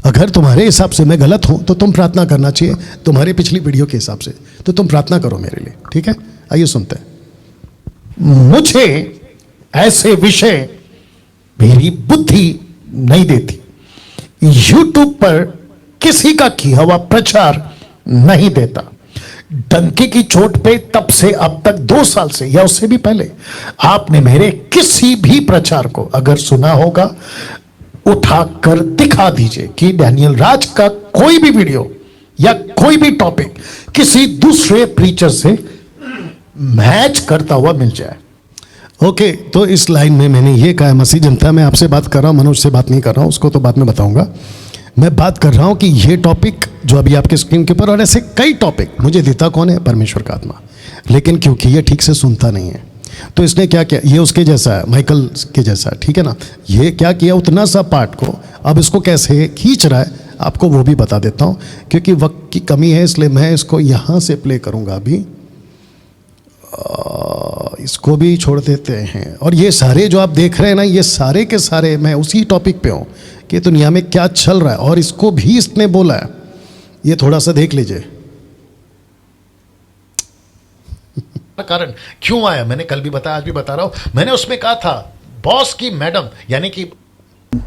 अगर तुम्हारे हिसाब से मैं गलत हूं तो तुम प्रार्थना करना चाहिए, तुम्हारे पिछली वीडियो के हिसाब से तो तुम प्रार्थना करो मेरे लिए, ठीक है? आइए सुनते हैं। मुझे ऐसे विषय मेरी बुद्धि नहीं देती, यूट्यूब पर किसी का किया हुआ प्रचार नहीं देता। डंके की चोट पे तब से अब तक 2 साल से या उससे भी पहले आपने मेरे किसी भी प्रचार को अगर सुना होगा, उठाकर दिखा दीजिए कि डैनियल राज का कोई भी वीडियो या कोई भी टॉपिक किसी दूसरे प्रीचर से मैच करता हुआ मिल जाए। ओके, तो इस लाइन में मैंने ये कहा, मसीह जनता, मैं आपसे बात कर रहा हूं, मनोज से बात नहीं कर रहा हूं, उसको तो बाद में बताऊंगा। मैं बात कर रहा हूं कि ये टॉपिक जो अभी आपके स्क्रीन के ऊपर, और ऐसे कई टॉपिक मुझे देता कौन है? परमेश्वर का आत्मा। लेकिन क्योंकि ये ठीक से सुनता नहीं है, तो इसने क्या किया, ये उसके जैसा है, माइकल के जैसा है, ठीक है ना? ये क्या किया, उतना सा पार्ट को अब इसको कैसे खींच रहा है, आपको वो भी बता देता हूं। क्योंकि वक्त की कमी है, इसलिए मैं इसको यहां से प्ले करूंगा अभी। इसको भी छोड़ देते हैं। और ये सारे जो आप देख रहे हैं ना, ये सारे के सारे मैं उसी टॉपिक पे हूं कि दुनिया में क्या चल रहा है, और इसको भी इसने बोला है। ये थोड़ा सा देख लीजिए। कारण क्यों आया, मैंने कल भी बताया, आज भी बता रहा हूं। मैंने उसमें कहा था, बॉस की मैडम, यानी कि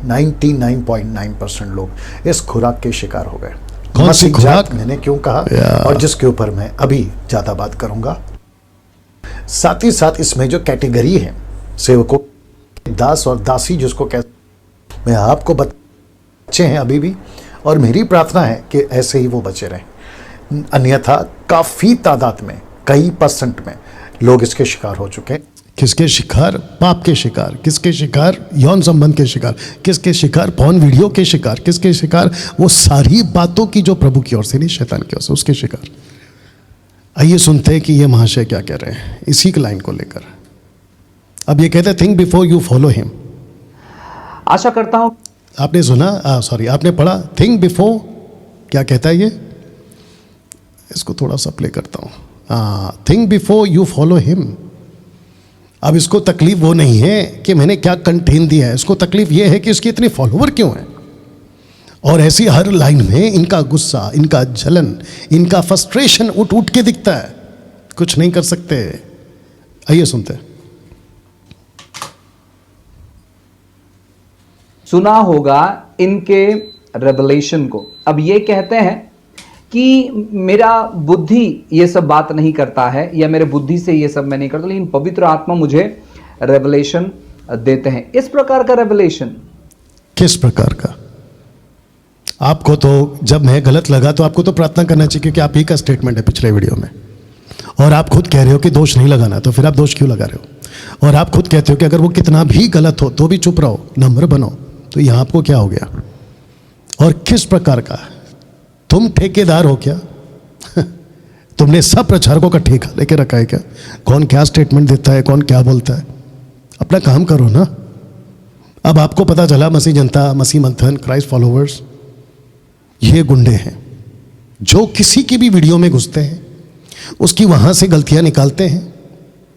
99.9% लोग इस खुराक के शिकार हो गए। कौन सी खुराक? मैंने क्यों कहा, और जिसके ऊपर मैं अभी ज्यादा बात करूंगा। साथ ही साथ इसमें जो कैटेगरी है, सेवकों, दास और दासी जिसको कहते, मैं आपको बच्चे हैं अभी भी, और मेरी प्रार्थना है कि ऐसे ही वो बचे रहें। अन्यथा काफी तादाद में, कई % में लोग इसके शिकार हो चुके हैं। किसके शिकार? पाप के शिकार। किसके शिकार? यौन संबंध के शिकार। किसके शिकार? पॉर्न वीडियो के शिकार। किसके शिकार? वो सारी बातों की जो प्रभु की ओर से नहीं, शैतान की ओर से, उसके शिकार। आइए सुनते हैं कि ये महाशय क्या कह रहे हैं इसी की लाइन को लेकर। अब ये कहते हैं, think before you follow him. आशा करता हूं आपने सुना, सॉरी, आपने पढ़ा, थिंक बिफोर, क्या कहता है ये? इसको थोड़ा सा प्ले करता हूं। Think before you follow him. अब इसको तकलीफ वो नहीं है कि मैंने क्या कंटेंट दिया है, इसको तकलीफ ये है कि इसके इतने फॉलोवर क्यों हैं। और ऐसी हर लाइन में इनका गुस्सा, इनका जलन, इनका फ्रस्ट्रेशन उठ उठ के दिखता है, कुछ नहीं कर सकते। आइए सुनते हैं। सुना होगा इनके रेवलेशन को। अब ये कहते हैं कि मेरा बुद्धि ये सब बात नहीं करता है, या मेरे बुद्धि से ये सब मैं नहीं करता, लेकिन पवित्र आत्मा मुझे रेवलेशन देते हैं। इस प्रकार का रेवलेशन किस प्रकार का? आपको तो जब मैं गलत लगा तो आपको तो प्रार्थना करना चाहिए, क्योंकि आप ही का स्टेटमेंट है पिछले वीडियो में, और आप खुद कह रहे हो कि दोष नहीं लगाना, तो फिर आप दोष क्यों लगा रहे हो? और आप खुद कहते हो कि अगर वो कितना भी गलत हो तो भी चुप रहो, नम्र बनो। तो यहां आपको क्या हो गया? और किस प्रकार का? तुम ठेकेदार हो क्या? तुमने सब प्रचारकों का ठेका लेके रखा है क्या? कौन क्या स्टेटमेंट देता है, कौन क्या बोलता है? अपना काम करो ना। अब आपको पता चला, मसीह जनता, मसीह मंथन, क्राइस्ट फॉलोवर्स, ये गुंडे हैं जो किसी की भी वीडियो में घुसते हैं, उसकी वहां से गलतियां निकालते हैं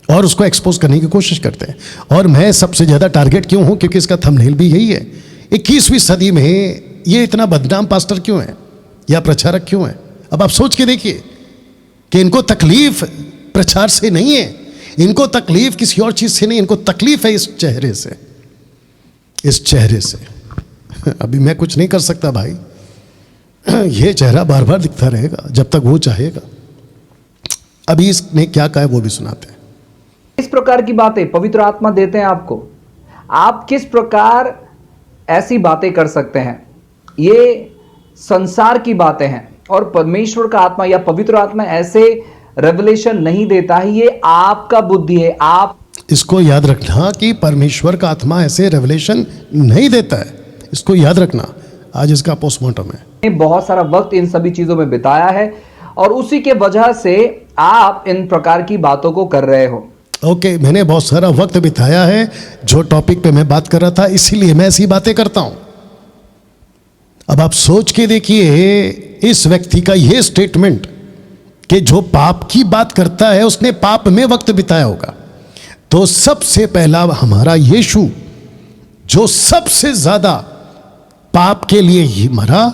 और उसको एक्सपोज करने की कोशिश करते हैं। और मैं सबसे ज्यादा टारगेट क्यों हूं? क्योंकि इसका थंबनेल भी यही है। 21वीं सदी में ये इतना बदनाम पास्टर क्यों है? या प्रचारक क्यों हैं? अब आप सोच के देखिए कि इनको तकलीफ प्रचार से नहीं है, इनको तकलीफ किसी और चीज से नहीं, इनको तकलीफ है इस चेहरे से, इस चेहरे से। अभी मैं कुछ नहीं कर सकता भाई, ये चेहरा बार बार दिखता रहेगा जब तक वो चाहेगा। अभी इसने क्या कहा है वो भी सुनाते हैं। इस प्रकार की बातें पवित्र आत्मा देते हैं आपको। आप किस प्रकार ऐसी बातें कर सकते हैं? ये संसार की बातें हैं और परमेश्वर का आत्मा या पवित्र आत्मा ऐसे रेवलेशन नहीं देता है, ये आपका बुद्धि है। आप इसको याद रखना कि परमेश्वर का आत्मा ऐसे रेवलेशन नहीं देता है, इसको याद रखना। आज इसका पोस्टमार्टम है। बहुत सारा वक्त इन सभी चीजों में बिताया है और उसी के वजह से आप इन प्रकार की बातों को कर रहे हो। ओके, मैंने बहुत सारा वक्त बिताया है जो टॉपिक पे मैं बात कर रहा था, इसीलिए मैं ऐसी बातें करता हूं। अब आप सोच के देखिए इस व्यक्ति का यह स्टेटमेंट कि जो पाप की बात करता है उसने पाप में वक्त बिताया होगा। तो सबसे पहला हमारा यीशु जो सबसे ज्यादा पाप के लिए ही मरा,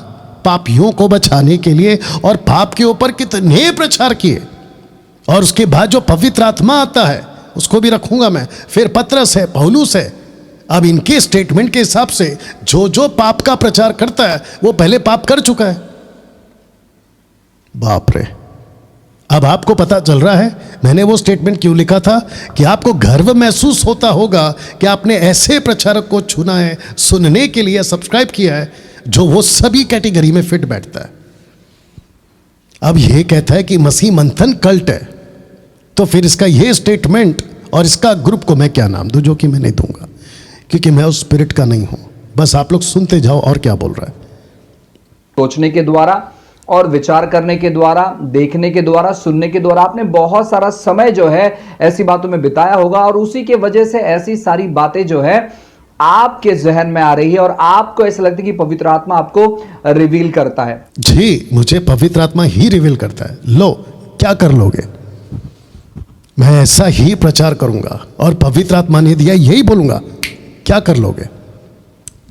पापियों को बचाने के लिए, और पाप के ऊपर कितने प्रचार किए, और उसके बाद जो पवित्र आत्मा आता है उसको भी रखूंगा मैं, फिर पतरस है, पौलुस है। अब इनके स्टेटमेंट के हिसाब से जो जो पाप का प्रचार करता है वो पहले पाप कर चुका है। बाप रे, अब आपको पता चल रहा है मैंने वो स्टेटमेंट क्यों लिखा था, कि आपको गर्व महसूस होता होगा कि आपने ऐसे प्रचारक को चुना है, सुनने के लिए सब्सक्राइब किया है, जो वो सभी कैटेगरी में फिट बैठता है। अब ये कहता है कि मसीह मंथन कल्ट है, तो फिर इसका ये स्टेटमेंट और इसका ग्रुप को मैं क्या नाम दूं, जो कि मैं नहीं दूंगा, क्योंकि मैं उस स्पिरिट का नहीं हूं। बस आप लोग सुनते जाओ और क्या बोल रहा है। सोचने के द्वारा और विचार करने के द्वारा, देखने के द्वारा, सुनने के द्वारा आपने बहुत सारा समय जो है ऐसी बातों में बिताया होगा, और उसी के वजह से ऐसी सारी बातें जो है आपके जहन में आ रही है और आपको ऐसा लगता है कि पवित्र आत्मा आपको रिवील करता है। जी, मुझे पवित्र आत्मा ही रिवील करता है। लो, क्या कर लोगे? मैं ऐसा ही प्रचार करूंगा और पवित्र आत्मा ने दिया यही बोलूंगा, क्या कर लोगे?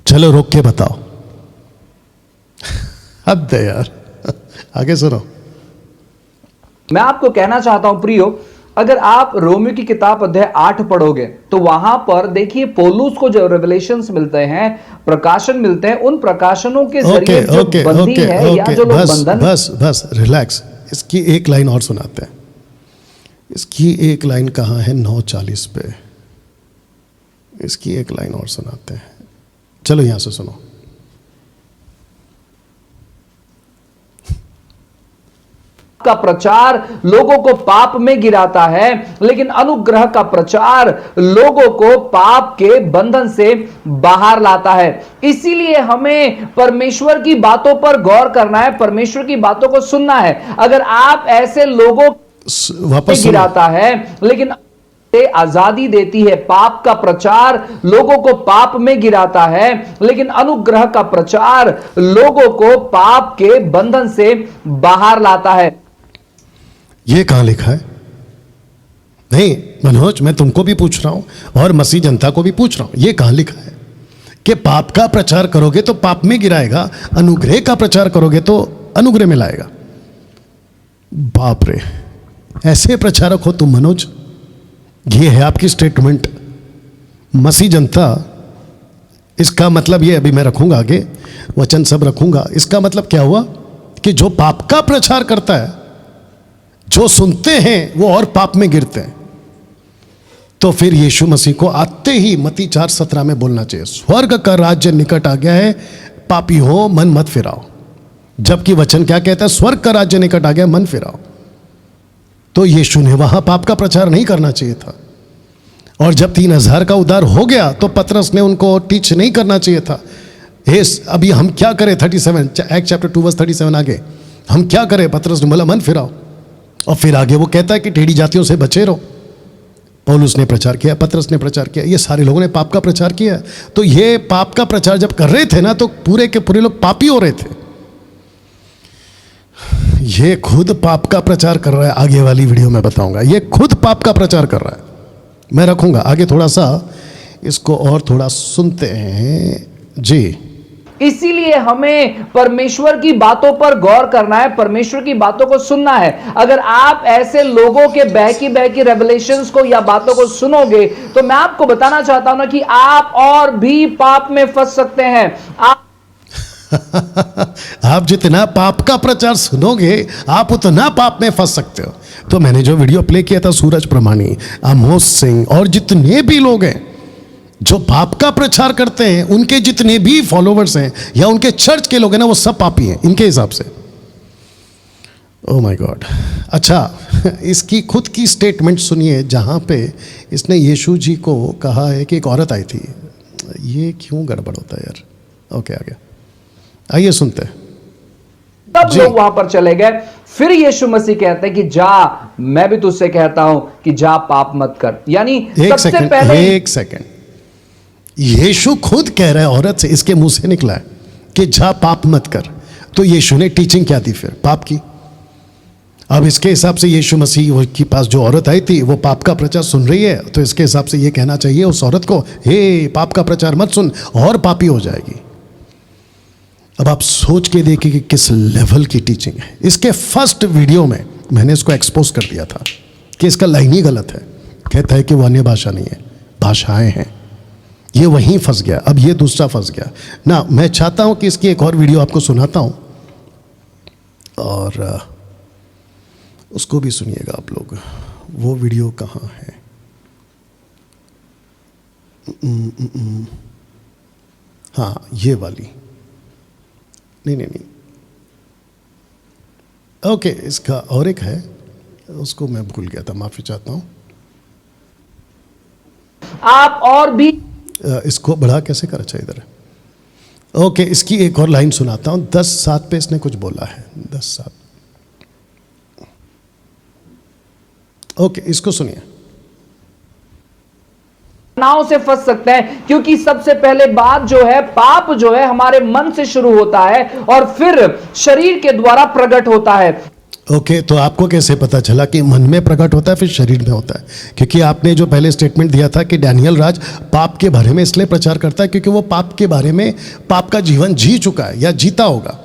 चलो रोक के बताओ। अब दे यार, आगे सुनो। मैं आपको कहना चाहता हूं प्रियो, अगर आप रोमियो की किताब अध्याय 8 पढ़ोगे तो वहां पर देखिए पौलुस को जो रेवलेशंस मिलते हैं, प्रकाशन मिलते हैं, उन प्रकाशनों के जरिए जो बंदी है या जो लोग बंधन। बस रिलैक्स। इसकी एक लाइन और सुनाते हैं। इसकी एक लाइन कहाँ है? 9:40 पे इसकी एक लाइन और सुनाते हैं। चलो यहां से सुनो। का प्रचार लोगों को पाप में गिराता है, लेकिन अनुग्रह का प्रचार लोगों को पाप के बंधन से बाहर लाता है। इसीलिए हमें परमेश्वर की बातों पर गौर करना है, परमेश्वर की बातों को सुनना है। अगर आप ऐसे लोगों वापस गिराता है, लेकिन आजादी देती है। पाप का प्रचार लोगों को पाप में गिराता है, लेकिन अनुग्रह का प्रचार लोगों को पाप के बंधन से बाहर लाता है। ये कहां लिखा है? नहीं मनोज, मैं तुमको भी पूछ रहा हूं और मसीह जनता को भी पूछ रहा हूं, ये कहां लिखा है कि पाप का प्रचार करोगे तो पाप में गिराएगा, अनुग्रह का प्रचार करोगे तो अनुग्रह में लाएगा? बाप रे, ऐसे प्रचारक हो तुम मनोज। ये है आपकी स्टेटमेंट। मसीह जनता, इसका मतलब ये, अभी मैं रखूंगा आगे वचन सब रखूंगा। इसका मतलब क्या हुआ कि जो पाप का प्रचार करता है, जो सुनते हैं वो और पाप में गिरते हैं। तो फिर यीशु मसीह को आते ही मत्ती 4:17 में बोलना चाहिए, स्वर्ग का राज्य निकट आ गया है, पापी हो मन मत फिराओ। जबकि वचन क्या कहता है? स्वर्ग का राज्य निकट आ गया, मन फिराओ। तो यीशु ने वहां पाप का प्रचार नहीं करना चाहिए था। और जब 3000 का उद्धार हो गया तो पतरस ने उनको टीच नहीं करना चाहिए था। अभी हम क्या करें? 37 एक्ट चैप्टर 2 वर्स 37 आगे हम क्या करें? पतरस ने बोला मन फिराओ। और फिर आगे वो कहता है कि टेढ़ी जातियों से बचे रहो। पौलुस ने प्रचार किया, पतरस ने प्रचार किया, ये सारे लोगों ने पाप का प्रचार किया। तो ये पाप का प्रचार जब कर रहे थे ना, तो पूरे के पूरे लोग पापी हो रहे थे। ये खुद पाप का प्रचार कर रहा है। आगे वाली वीडियो में बताऊंगा, ये खुद पाप का प्रचार कर रहा है। मैं रखूंगा आगे थोड़ा सा इसको और थोड़ा सुनते हैं जी। इसीलिए हमें परमेश्वर की बातों पर गौर करना है, परमेश्वर की बातों को सुनना है। अगर आप ऐसे लोगों के बहकी रेवलेशंस को या बातों को सुनोगे तो मैं आपको बताना चाहता हूं ना कि आप और भी पाप में फंस सकते हैं। आप जितना पाप का प्रचार सुनोगे आप उतना पाप में फंस सकते हो। तो मैंने जो वीडियो प्ले किया था सूरज प्रमाणी, आमोस सिंह और जितने भी लोग हैं जो पाप का प्रचार करते हैं, उनके जितने भी फॉलोवर्स हैं या उनके चर्च के लोग हैं ना, वो सब पापी हैं इनके हिसाब से। Oh my God. अच्छा, इसकी खुद की स्टेटमेंट सुनिए जहां पे इसने यीशु जी को कहा है कि एक औरत आई थी। ये क्यों गड़बड़ होता है यार। ओके, आ गया, आइए सुनते हैं। तब लोग वहां पर चले गए। फिर यीशु मसीह कहते हैं कि जा, मैं भी तुझसे कहता हूं कि जा पाप मत कर। यानी सबसे पहले एक सेकंड, यीशु खुद कह रहा है औरत से, इसके मुंह से निकला है कि जा पाप मत कर। तो यीशु ने टीचिंग क्या दी फिर? पाप की। अब इसके हिसाब से यीशु मसीह के पास जो औरत आई थी वो पाप का प्रचार सुन रही है, तो इसके हिसाब से ये कहना चाहिए उस औरत को, हे पाप का प्रचार मत सुन और पापी हो जाएगी। अब आप सोच के देखिए कि किस लेवल की टीचिंग है। इसके फर्स्ट वीडियो में मैंने इसको एक्सपोज कर दिया था कि इसका लाइन ही गलत है। कहता है कि वो अन्य भाषा नहीं है, भाषाएं हैं। ये वहीं फंस गया, अब ये दूसरा फंस गया ना। मैं चाहता हूं कि इसकी एक और वीडियो आपको सुनाता हूं और उसको भी सुनिएगा आप लोग। वो वीडियो कहाँ है? हाँ, ये वाली। नहीं, ओके, इसका और एक है, उसको मैं भूल गया था, माफी चाहता हूं। आप और भी इसको बढ़ा कैसे कर? अच्छा, इधर है। ओके, इसकी एक और लाइन सुनाता हूं। 10:7 पे इसने कुछ बोला है। 10:7। ओके, इसको सुनिए। नाव से फंस सकते हैं, क्योंकि सबसे पहले बात जो है, पाप जो है हमारे मन से शुरू होता है और फिर शरीर के द्वारा प्रकट होता है। ओके, तो आपको कैसे पता चला कि मन में प्रकट होता है फिर शरीर में होता है? क्योंकि आपने जो पहले स्टेटमेंट दिया था कि डैनियल राज पाप के बारे में इसलिए प्रचार करता है क्योंकि वो पाप के बारे में, पाप का जीवन जी चुका है या जीता होगा,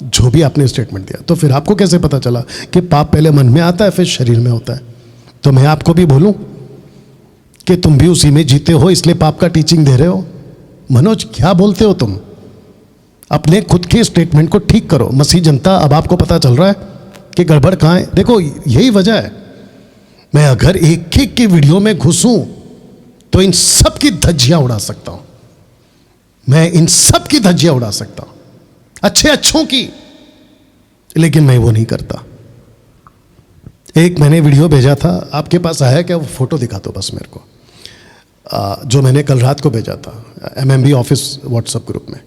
जो भी आपने स्टेटमेंट दिया। तो फिर आपको कैसे पता चला कि पाप पहले मन में आता है फिर शरीर में होता है? तो मैं आपको भी बोलूं कि तुम भी उसी में जीते हो, इसलिए पाप का टीचिंग दे रहे हो। मनोज, क्या बोलते हो तुम? अपने खुद के स्टेटमेंट को ठीक करो। मसीह जनता, अब आपको पता चल रहा है कि गड़बड़ कहाँ है। देखो, यही वजह है, मैं अगर एक एक की वीडियो में घुसूं तो इन सब की धज्जियां उड़ा सकता हूं। मैं इन सब की धज्जियां उड़ा सकता हूं, अच्छों की, लेकिन मैं वो नहीं करता। एक मैंने वीडियो भेजा था, आपके पास आया क्या? वो फोटो दिखा दो बस मेरे को, जो मैंने कल रात को भेजा था MMB ऑफिस व्हाट्सएप ग्रुप में।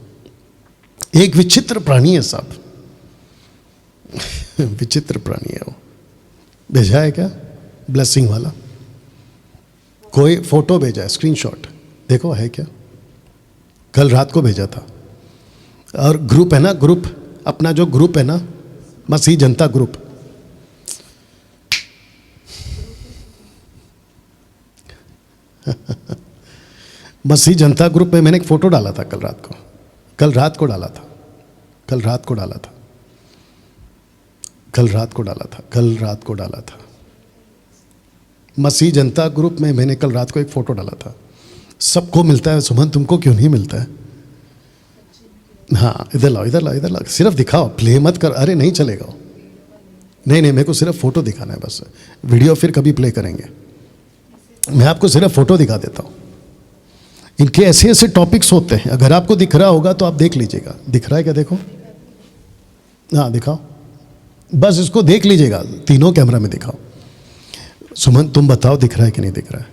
एक विचित्र प्राणी है साहब, विचित्र प्राणी है वो। भेजा है क्या? ब्लेसिंग वाला कोई फोटो भेजा है, स्क्रीनशॉट देखो है क्या? कल रात को भेजा था। और ग्रुप है ना, ग्रुप अपना जो ग्रुप है ना, मसीह जनता ग्रुप, मसीह जनता ग्रुप में मैंने एक फोटो डाला था कल रात को डाला था मसीह जनता ग्रुप में मैंने कल रात को एक फोटो डाला था। सबको मिलता है सुमन, तुमको क्यों नहीं मिलता है? हाँ, इधर लाओ, सिर्फ दिखाओ, प्ले मत कर। अरे नहीं चलेगा, नहीं मेरे को सिर्फ फोटो दिखाना है बस। वीडियो फिर कभी प्ले करेंगे। मैं आपको सिर्फ फोटो दिखा देता हूँ। इनके ऐसे ऐसे टॉपिक्स होते हैं, अगर आपको दिख रहा होगा तो आप देख लीजिएगा। दिख रहा है क्या? देखो, हाँ दिखाओ, बस इसको देख लीजिएगा, तीनों कैमरा में दिखाओ। सुमन तुम बताओ दिख रहा है कि नहीं दिख रहा है?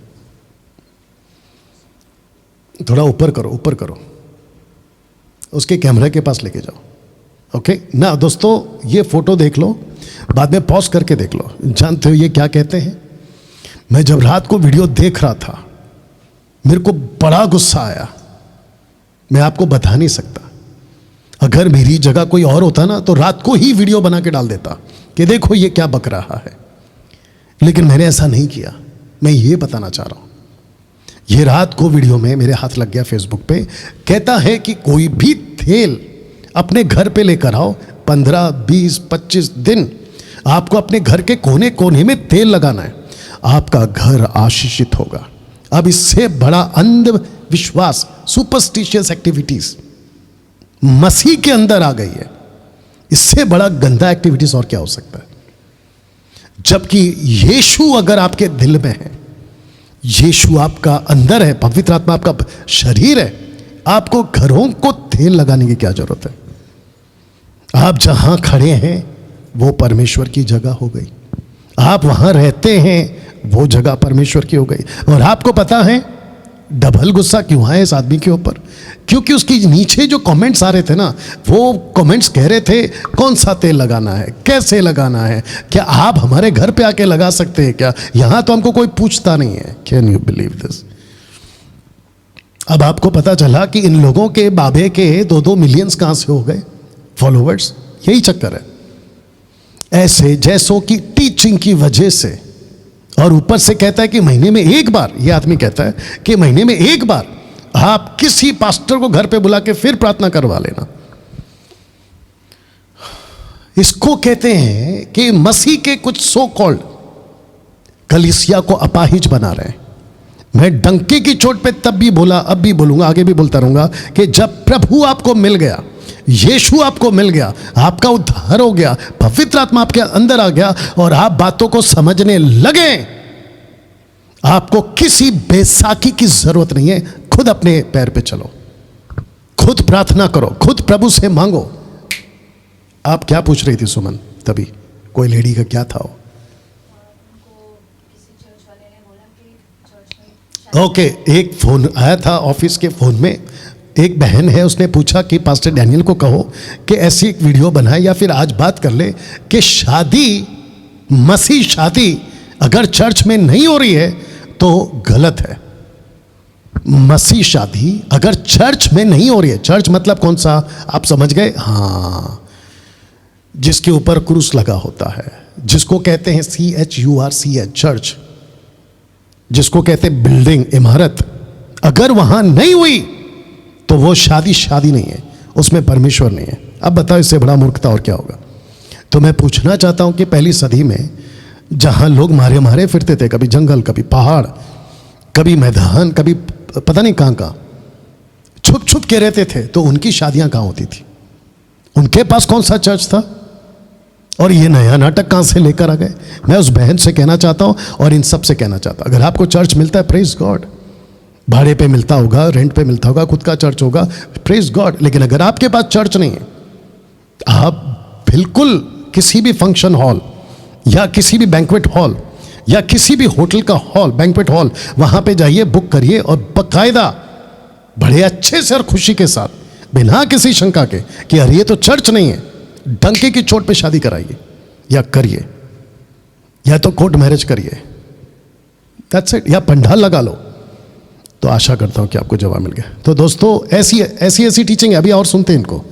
थोड़ा ऊपर करो, उसके कैमरे के पास लेके जाओ। ओके ना दोस्तों, ये फोटो देख लो, बाद में पॉज करके देख लो। जानते हो ये क्या कहते हैं? मैं जब रात को वीडियो देख रहा था, मेरे को बड़ा गुस्सा आया, मैं आपको बता नहीं सकता। अगर मेरी जगह कोई और होता ना तो रात को ही वीडियो बना के डाल देता कि देखो ये क्या बक रहा है, लेकिन मैंने ऐसा नहीं किया। मैं ये बताना चाह रहा हूं ये रात को वीडियो में मेरे हाथ लग गया फेसबुक पे, कहता है कि कोई भी तेल अपने घर पे लेकर आओ, 15, 20, 25 दिन आपको अपने घर के कोने कोने में तेल लगाना है, आपका घर आशीषित होगा। अब इससे बड़ा अंधविश्वास, सुपरस्टिशियस एक्टिविटीज मसीह के अंदर आ गई है। इससे बड़ा गंदा एक्टिविटीज और क्या हो सकता है? जबकि यीशु अगर आपके दिल में है, यीशु आपका अंदर है, पवित्र आत्मा आपका शरीर है, आपको घरों को तेल लगाने की क्या जरूरत है? आप जहां खड़े हैं वो परमेश्वर की जगह हो गई, आप वहां रहते हैं वो जगह परमेश्वर की हो गई। और आपको पता है डबल गुस्सा क्यों है इस आदमी के ऊपर? क्योंकि उसकी नीचे जो कमेंट्स आ रहे थे ना, वो कमेंट्स कह रहे थे कौन सा तेल लगाना है, कैसे लगाना है, क्या आप हमारे घर पे आके लगा सकते हैं क्या? यहां तो हमको कोई पूछता नहीं है। Can you believe this? अब आपको पता चला कि इन लोगों के बाबे के 2-2 मिलियंस कहां से हो गए फॉलोवर्स। यही चक्कर है, ऐसे जैसों की टीचिंग की वजह से। और ऊपर से कहता है कि महीने में एक बार, यह आदमी कहता है कि महीने में एक बार आप किसी पास्टर को घर पे बुला के फिर प्रार्थना करवा लेना। इसको कहते हैं कि मसीह के कुछ सो कॉल्ड कलीसिया को अपाहिज बना रहे हैं। मैं डंके की चोट पे तब भी बोला, अब भी बोलूंगा, आगे भी बोलता रहूंगा कि जब प्रभु आपको मिल गया, यीशु आपको मिल गया, आपका उद्धार हो गया, पवित्र आत्मा आपके अंदर आ गया और आप बातों को समझने लगे, आपको किसी बैसाखी की जरूरत नहीं है। खुद अपने पैर पे चलो, खुद प्रार्थना करो, खुद प्रभु से मांगो। आप क्या पूछ रही थी सुमन? तभी कोई लेडी का क्या था वो? ओके, एक फोन आया था ऑफिस के फोन में, एक बहन है, उसने पूछा कि पास्टर डैनियल को कहो कि ऐसी एक वीडियो बनाए या फिर आज बात कर ले कि शादी, मसीह शादी अगर चर्च में नहीं हो रही है तो गलत है। मसीह शादी अगर चर्च में नहीं हो रही है, चर्च मतलब कौन सा, आप समझ गए? हाँ, जिसके ऊपर क्रूस लगा होता है, जिसको कहते हैं CHURCH, चर्च, जिसको कहते हैं बिल्डिंग, इमारत, अगर वहां नहीं हुई तो वो शादी नहीं है, उसमें परमेश्वर नहीं है। अब बताओ इससे बड़ा मूर्खता और क्या होगा? तो मैं पूछना चाहता हूं कि पहली सदी में जहां लोग मारे फिरते थे, कभी जंगल, कभी पहाड़, कभी मैदान, कभी पता नहीं कहां छुप छुप के रहते थे, तो उनकी शादियां कहां होती थी? उनके पास कौन सा चर्च था? और ये नया नाटक कहां से लेकर आ गए? मैं उस बहन से कहना चाहता हूं और इन सब से कहना चाहता हूं, अगर आपको चर्च मिलता है, प्रेज गॉड। भाड़े पे मिलता होगा, रेंट पे मिलता होगा, खुद का चर्च होगा, प्रेज गॉड। लेकिन अगर आपके पास चर्च नहीं है, आप बिल्कुल किसी भी फंक्शन हॉल या किसी भी बैंक्वेट हॉल या किसी भी होटल का हॉल, बैंक्वेट हॉल, वहां पे जाइए, बुक करिए और बकायदा बड़े अच्छे से और खुशी के साथ, बिना किसी शंका के कि अरे ये तो चर्च नहीं है, डंके की चोट पे शादी कराइए या करिए, या तो कोर्ट मैरिज करिए, दैट्स इट, या पंडाल लगा लो। तो आशा करता हूं कि आपको जवाब मिल गया। तो दोस्तों ऐसी टीचिंग है, अभी और सुनते हैं इनको।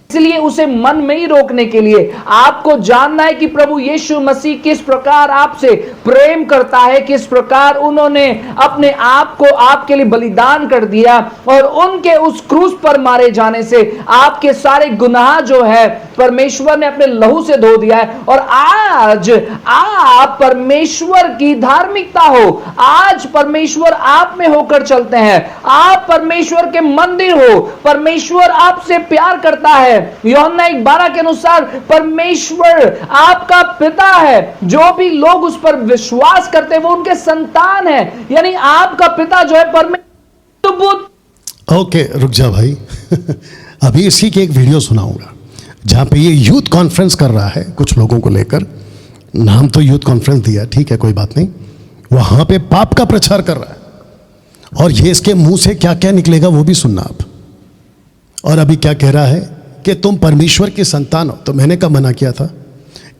इसलिए उसे मन में ही रोकने के लिए आपको जानना है कि प्रभु यीशु मसीह किस प्रकार आपसे प्रेम करता है, किस प्रकार उन्होंने अपने आप को आपके लिए बलिदान कर दिया और उनके उस क्रूस पर मारे जाने से आपके सारे गुनाह जो है परमेश्वर ने अपने लहू से धो दिया है। और आज आप परमेश्वर की धार्मिकता हो, आज परमेश्वर आप में होकर चलते हैं, आप परमेश्वर के मंदिर हो, परमेश्वर आपसे प्यार करता है। यूहन्ना 1:12 के अनुसार परमेश्वर आपका पिता है, जो भी लोग उस पर विश्वास करते हैं वो उनके संतान है, यानी आपका पिता जो है परमेश्वर। ओके, रुक जा भाई अभी इसी की एक वीडियो सुनाऊंगा जहां पे ये यूथ कॉन्फ्रेंस कर रहा है कुछ लोगों को लेकर, नाम तो यूथ कॉन्फ्रेंस दिया, ठीक है, कोई बात नहीं, वहां पे पाप का प्रचार कर रहा है और ये इसके मुंह से क्या क्या निकलेगा वो भी सुनना आप। और अभी क्या कह रहा है कि तुम परमेश्वर की संतान हो, तो मैंने कब मना किया था?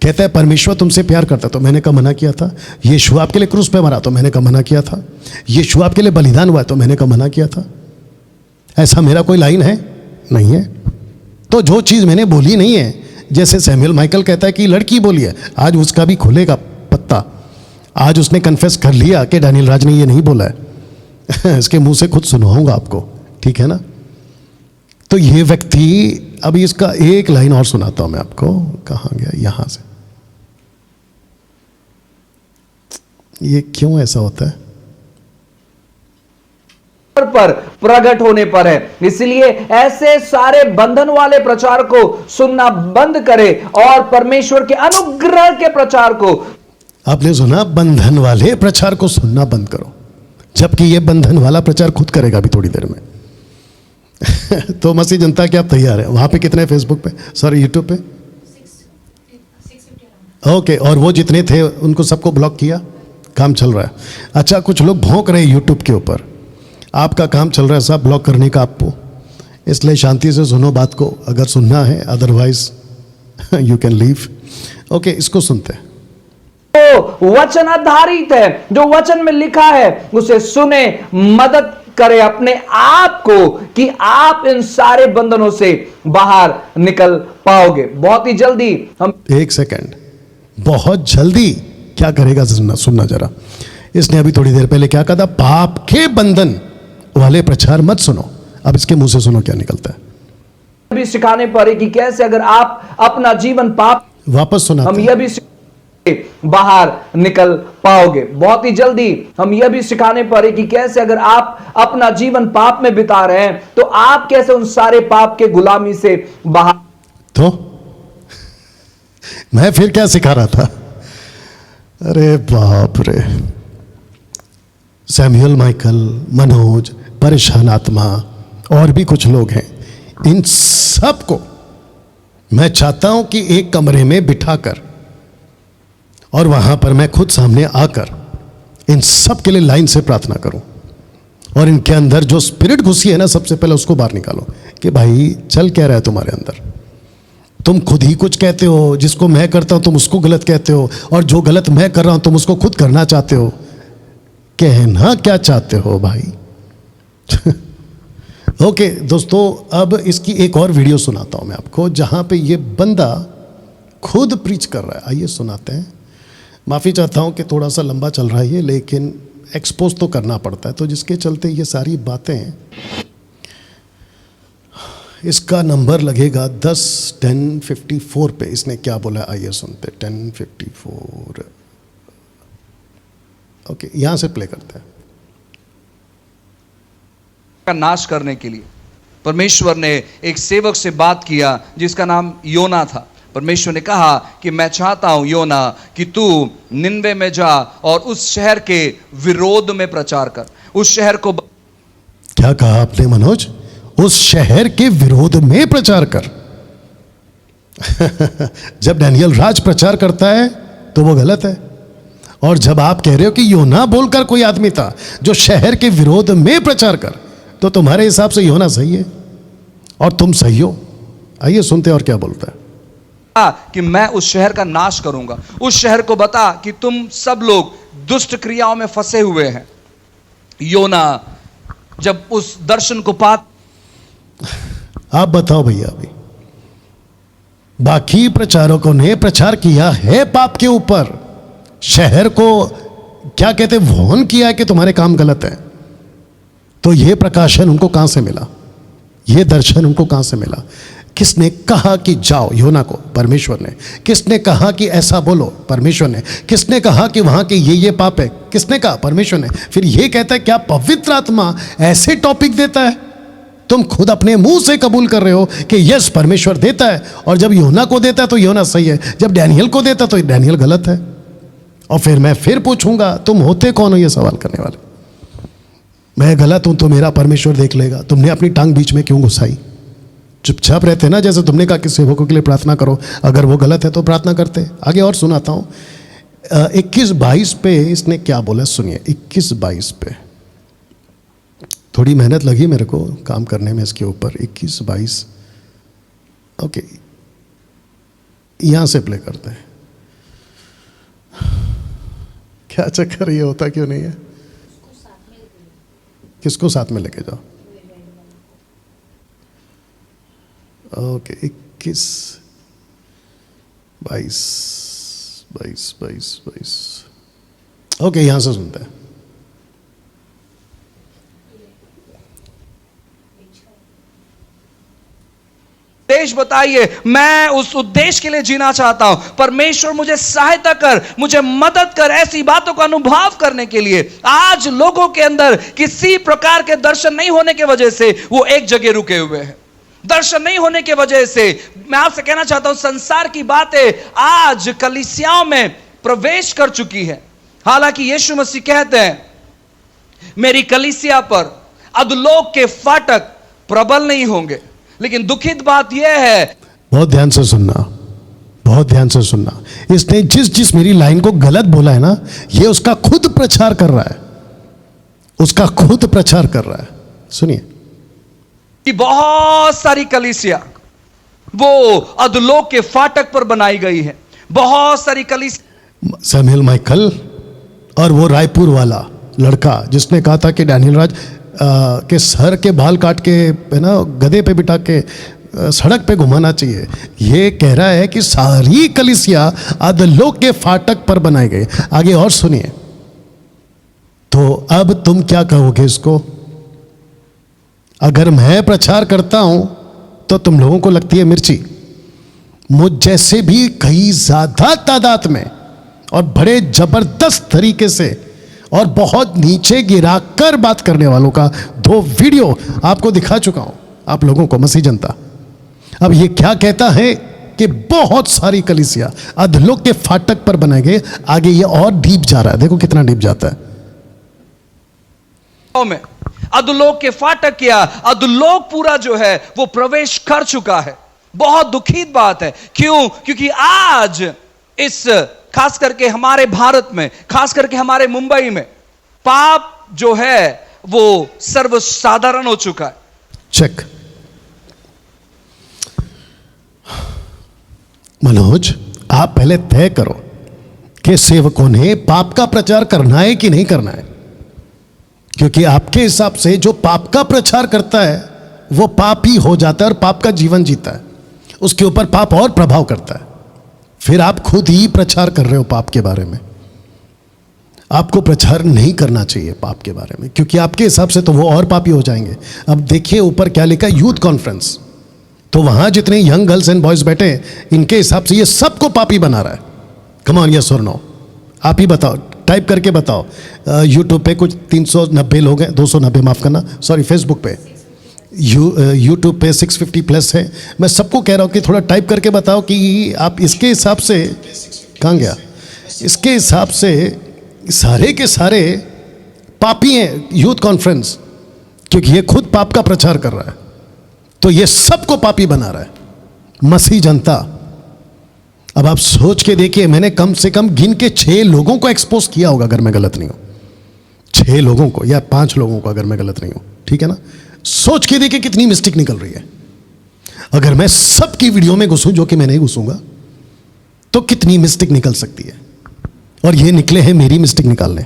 कहता है परमेश्वर तुमसे प्यार करता, तो मैंने कब मना किया था? यीशु आपके लिए क्रूस पे मरा, तो मैंने कब मना किया था? यीशु आपके लिए बलिदान हुआ, तो मैंने कब मना किया था? ऐसा मेरा कोई लाइन है? नहीं है। तो जो चीज़ मैंने बोली नहीं है, जैसे सैमुअल माइकल कहता है कि लड़की बोली है, आज उसका भी खुलेगा पत्ता। आज उसने कन्फेस कर लिया कि डैनियल राज ने ये नहीं बोला है, इसके मुंह से खुद सुनवाऊंगा आपको, ठीक है ना। तो ये व्यक्ति, अभी इसका एक लाइन और सुनाता हूं मैं आपको। कहां गया, यहां से। ये क्यों ऐसा होता है? पर प्रकट होने पर है। इसलिए ऐसे सारे बंधन वाले प्रचार को सुनना बंद करें और परमेश्वर के अनुग्रह के प्रचार को। आपने सुना, बंधन वाले प्रचार को सुनना बंद करो, जबकि ये बंधन वाला प्रचार खुद करेगा अभी थोड़ी देर में। तो मसीह जनता क्या आप तैयार है? वहां पे कितने, फेसबुक पे, सॉरी यूट्यूब पे 650। ओके, और वो जितने थे उनको सबको ब्लॉक किया, काम चल रहा है। अच्छा, कुछ लोग भौंक रहे हैं यूट्यूब के ऊपर, आपका काम चल रहा है सब ब्लॉक करने का आपको। इसलिए शांति से सुनो बात को, अगर सुनना है, otherwise you can leave. Okay, इसको सुनते हैं। तो वचन आधारित है, जो वचन में लिखा है उसे सुने, मदद करे अपने आप को कि आप इन सारे बंधनों से बाहर निकल पाओगे बहुत ही जल्दी। हम एक सेकंड, बहुत जल्दी क्या करेगा, सुनना जरा। इसने अभी थोड़ी देर पहले क्या कहा था? पाप के बंधन वाले प्रचार मत सुनो। अब इसके मुंह से सुनो क्या निकलता है। भी सिखाने पर है कि कैसे अगर आप अपना जीवन पाप, वापस सुना, हम यह भी बाहर निकल पाओगे बहुत ही जल्दी। हम यह भी सिखाने पर है कि कैसे अगर आप अपना जीवन पाप में बिता रहे हैं तो आप कैसे उन सारे पाप के गुलामी से बाहर। तो मैं फिर क्या सिखा रहा था? अरे बाप रे, सैमुअल माइकल, मनोज, परेशान आत्मा और भी कुछ लोग हैं, इन सब को मैं चाहता हूं कि एक कमरे में बिठाकर और वहां पर मैं खुद सामने आकर इन सब के लिए लाइन से प्रार्थना करूं, और इनके अंदर जो स्पिरिट घुसी है ना, सबसे पहले उसको बाहर निकालो कि भाई चल क्या रहा है तुम्हारे अंदर। तुम खुद ही कुछ कहते हो, जिसको मैं करता हूं तुम उसको गलत कहते हो, और जो गलत मैं कर रहा हूं तुम उसको खुद करना चाहते हो। कहना क्या चाहते हो भाई? ओके दोस्तों, अब इसकी एक और वीडियो सुनाता हूं मैं आपको, जहां पे ये बंदा खुद प्रीच कर रहा है। आइए सुनाते हैं। माफ़ी चाहता हूं कि थोड़ा सा लंबा चल रहा है ये, लेकिन एक्सपोज तो करना पड़ता है, तो जिसके चलते ये सारी बातें। इसका नंबर लगेगा 10-10-54 पे। इसने क्या बोला, आइए सुनते। 10-54, ओके, यहां से प्ले करते हैं। का नाश करने के लिए परमेश्वर ने एक सेवक से बात किया जिसका नाम योना था। परमेश्वर ने कहा कि मैं चाहता हूं योना कि तू निनवे में जा और उस शहर के विरोध में प्रचार कर। उस शहर को, क्या कहा आपने मनोज? उस शहर के विरोध में प्रचार कर। जब डैनियल राज प्रचार करता है तो वो गलत है, और जब आप कह रहे हो कि योना बोलकर कोई आदमी था जो शहर के विरोध में प्रचार कर, तो तुम्हारे हिसाब से योना सही है और तुम सही हो। आइए सुनते और क्या बोलता है। कि मैं उस शहर का नाश करूंगा। उस शहर को बता कि तुम सब लोग दुष्ट क्रियाओं में फंसे हुए हैं। योना जब उस दर्शन को आप बताओ भैया, अभी बाकी प्रचारकों ने प्रचार किया है पाप के ऊपर, शहर को क्या कहते, वार्न किया है कि तुम्हारे काम गलत है। तो यह प्रकाशन उनको कहां से मिला? यह दर्शन उनको कहां से मिला? किसने कहा कि जाओ? योना को परमेश्वर ने। किसने कहा कि ऐसा बोलो? परमेश्वर ने। किसने कहा कि वहां के ये पाप है? किसने कहा? परमेश्वर ने। फिर ये कहता है क्या पवित्र आत्मा ऐसे टॉपिक देता है? तुम खुद अपने मुंह से कबूल कर रहे हो कि यस परमेश्वर देता है, और जब योना को देता है तो योना सही है, जब डैनियल को देता तो डैनियल गलत है। और फिर मैं फिर पूछूंगा तुम होते कौन हो ये सवाल करने वाले? मैं गलत हूं तो मेरा परमेश्वर देख लेगा। तुमने अपनी टांग बीच में क्यों घुसाई? चुपचाप रहते ना, जैसे तुमने कहा कि सेवकों के लिए प्रार्थना करो, अगर वो गलत है तो प्रार्थना करते। आगे और सुनाता हूं। 21-22 पे इसने क्या बोला, सुनिए। 21-22 पे थोड़ी मेहनत लगी मेरे को काम करने में इसके ऊपर। 21-22, ओके, यहां से प्ले करते हैं। क्या चक्कर ये होता क्यों नहीं है? किसको साथ में लेके जाओ? ओके, 21-22 ओके, यहां से सुनते हैं। उद्देश्य बताइए, मैं उस उद्देश्य के लिए जीना चाहता हूं। परमेश्वर मुझे सहायता कर, मुझे मदद कर ऐसी बातों का अनुभव करने के लिए। आज लोगों के अंदर किसी प्रकार के दर्शन नहीं होने की वजह से वो एक जगह रुके हुए हैं। दर्शन नहीं होने की वजह से मैं आपसे कहना चाहता हूं, संसार की बातें आज कलीसियाओं में प्रवेश कर चुकी है। हालांकि यीशु मसीह कहते हैं, मेरी कलीसिया पर अधोलोक के फाटक प्रबल नहीं होंगे। लेकिन दुखित बात यह है, बहुत ध्यान से सुनना, बहुत ध्यान से सुनना। इसने जिस मेरी लाइन को गलत बोला है ना, ये उसका खुद प्रचार कर रहा है, उसका खुद प्रचार कर रहा है। सुनिए कि बहुत सारी कलीसिया वो अधोलोक के फाटक पर बनाई गई है। बहुत सारी कलीसिया, सैमुअल माइकल और वो रायपुर वाला लड़का जिसने कहा था कि डैनियल राज के सर के बाल काट के है ना गधे पे बिठा के सड़क पे घुमाना चाहिए, ये कह रहा है कि सारी कलीसिया अधोलोक के फाटक पर बनाई गई। आगे और सुनिए, तो अब तुम क्या कहोगे इसको? अगर मैं प्रचार करता हूं तो तुम लोगों को लगती है मिर्ची। मुझ जैसे भी कई ज्यादा तादाद में और बड़े जबरदस्त तरीके से और बहुत नीचे गिराकर बात करने वालों का 2 वीडियो आपको दिखा चुका हूं, आप लोगों को, मसीह जनता। अब ये क्या कहता है कि बहुत सारी कलीसिया अधोलोक के फाटक पर बनाए गए। आगे ये और डीप जा रहा है, देखो कितना डीप जाता है। में अधोलोक के फाटक किया, अधोलोक पूरा जो है वो प्रवेश कर चुका है। बहुत दुखित बात है। क्यों? क्योंकि आज इस खास करके हमारे भारत में, खास करके हमारे मुंबई में पाप जो है वो सर्वसाधारण हो चुका है। चेक। मनोज, आप पहले तय करो कि सेवकों ने पाप का प्रचार करना है कि नहीं करना है, क्योंकि आपके हिसाब से जो पाप का प्रचार करता है वो पाप ही हो जाता है और पाप का जीवन जीता है, उसके ऊपर पाप और प्रभाव करता है। फिर आप खुद ही प्रचार कर रहे हो पाप के बारे में। आपको प्रचार नहीं करना चाहिए पाप के बारे में, क्योंकि आपके हिसाब से तो वो और पापी हो जाएंगे। अब देखिए ऊपर क्या लिखा, यूथ कॉन्फ्रेंस, तो वहां जितने यंग गर्ल्स एंड बॉयज बैठे हैं, इनके हिसाब से ये सबको पापी बना रहा है। कम ऑन, यस और नो? आप ही बताओ, टाइप करके बताओ। यूट्यूब पे कुछ 390 लोग हैं, 290 माफ करना, सॉरी, फेसबुक पे, यूट्यूब पे 650 प्लस है। मैं सबको कह रहा हूँ कि थोड़ा टाइप करके बताओ कि आप इसके हिसाब से, कहाँ गया, इसके हिसाब से सारे के सारे पापी हैं यूथ कॉन्फ्रेंस, क्योंकि ये खुद पाप का प्रचार कर रहा है, तो ये सबको पापी बना रहा है। मसीह जनता, अब आप सोच के देखिए, मैंने कम से कम गिन के 6 लोगों को एक्सपोज किया होगा अगर मैं गलत नहीं हूं, 6 लोगों को या 5 लोगों को अगर मैं गलत नहीं हूं, ठीक है ना? सोच के देखिए कितनी मिस्टेक निकल रही है। अगर मैं सबकी वीडियो में घुसूं, जो कि मैं नहीं घुसूंगा, तो कितनी मिस्टेक निकल सकती है। और ये निकले हैं मेरी मिस्टेक निकालने।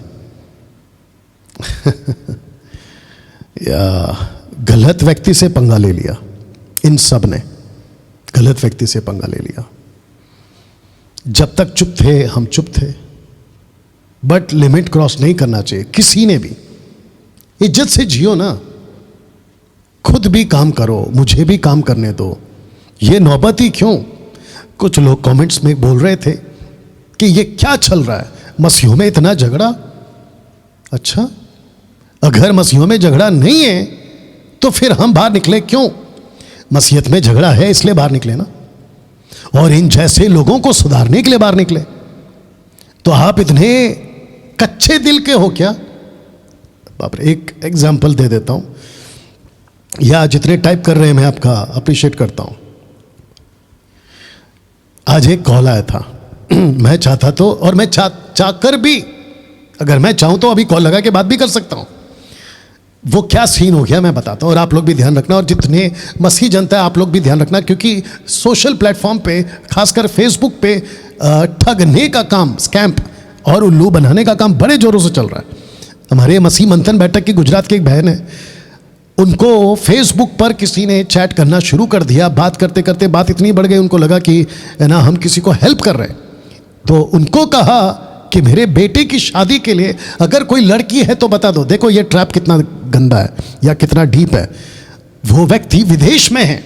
या गलत व्यक्ति से पंगा ले लिया, इन सब ने गलत व्यक्ति से पंगा ले लिया। जब तक चुप थे हम चुप थे, बट लिमिट क्रॉस नहीं करना चाहिए किसी ने भी। इज्जत से जियो ना, खुद भी काम करो, मुझे भी काम करने दो। ये नौबत ही क्यों? कुछ लोग कमेंट्स में बोल रहे थे कि ये क्या चल रहा है, मसीहों में इतना झगड़ा। अच्छा, अगर मसीहों में झगड़ा नहीं है तो फिर हम बाहर निकले क्यों? मसीहत में झगड़ा है इसलिए बाहर निकले ना, और इन जैसे लोगों को सुधारने के लिए बाहर निकले। तो आप इतने कच्चे दिल के हो क्या? बाप रे, एक एग्जाम्पल दे देता हूं, या जितने टाइप कर रहे हैं मैं आपका अप्रिशिएट करता हूं। आज एक कॉल आया था मैं चाहता तो, और मैं चाहकर भी, अगर मैं चाहूं तो अभी कॉल लगा के बात भी कर सकता हूं। वो क्या सीन हो गया मैं बताता हूं, और आप लोग भी ध्यान रखना, और जितने मसीह जनता है आप लोग भी ध्यान रखना, क्योंकि सोशल प्लेटफॉर्म पे, खासकर फेसबुक पे ठगने का काम, स्कैम और उल्लू बनाने का काम बड़े जोरों से चल रहा है। हमारे मसीह मंथन बैठक की गुजरात की एक बहन है, उनको फेसबुक पर किसी ने चैट करना शुरू कर दिया। बात करते करते बात इतनी बढ़ गई, उनको लगा कि है ना हम किसी को हेल्प कर रहे हैं। तो उनको कहा कि मेरे बेटे की शादी के लिए अगर कोई लड़की है तो बता दो। देखो ये ट्रैप कितना गंदा है या कितना डीप है। वो व्यक्ति विदेश में है,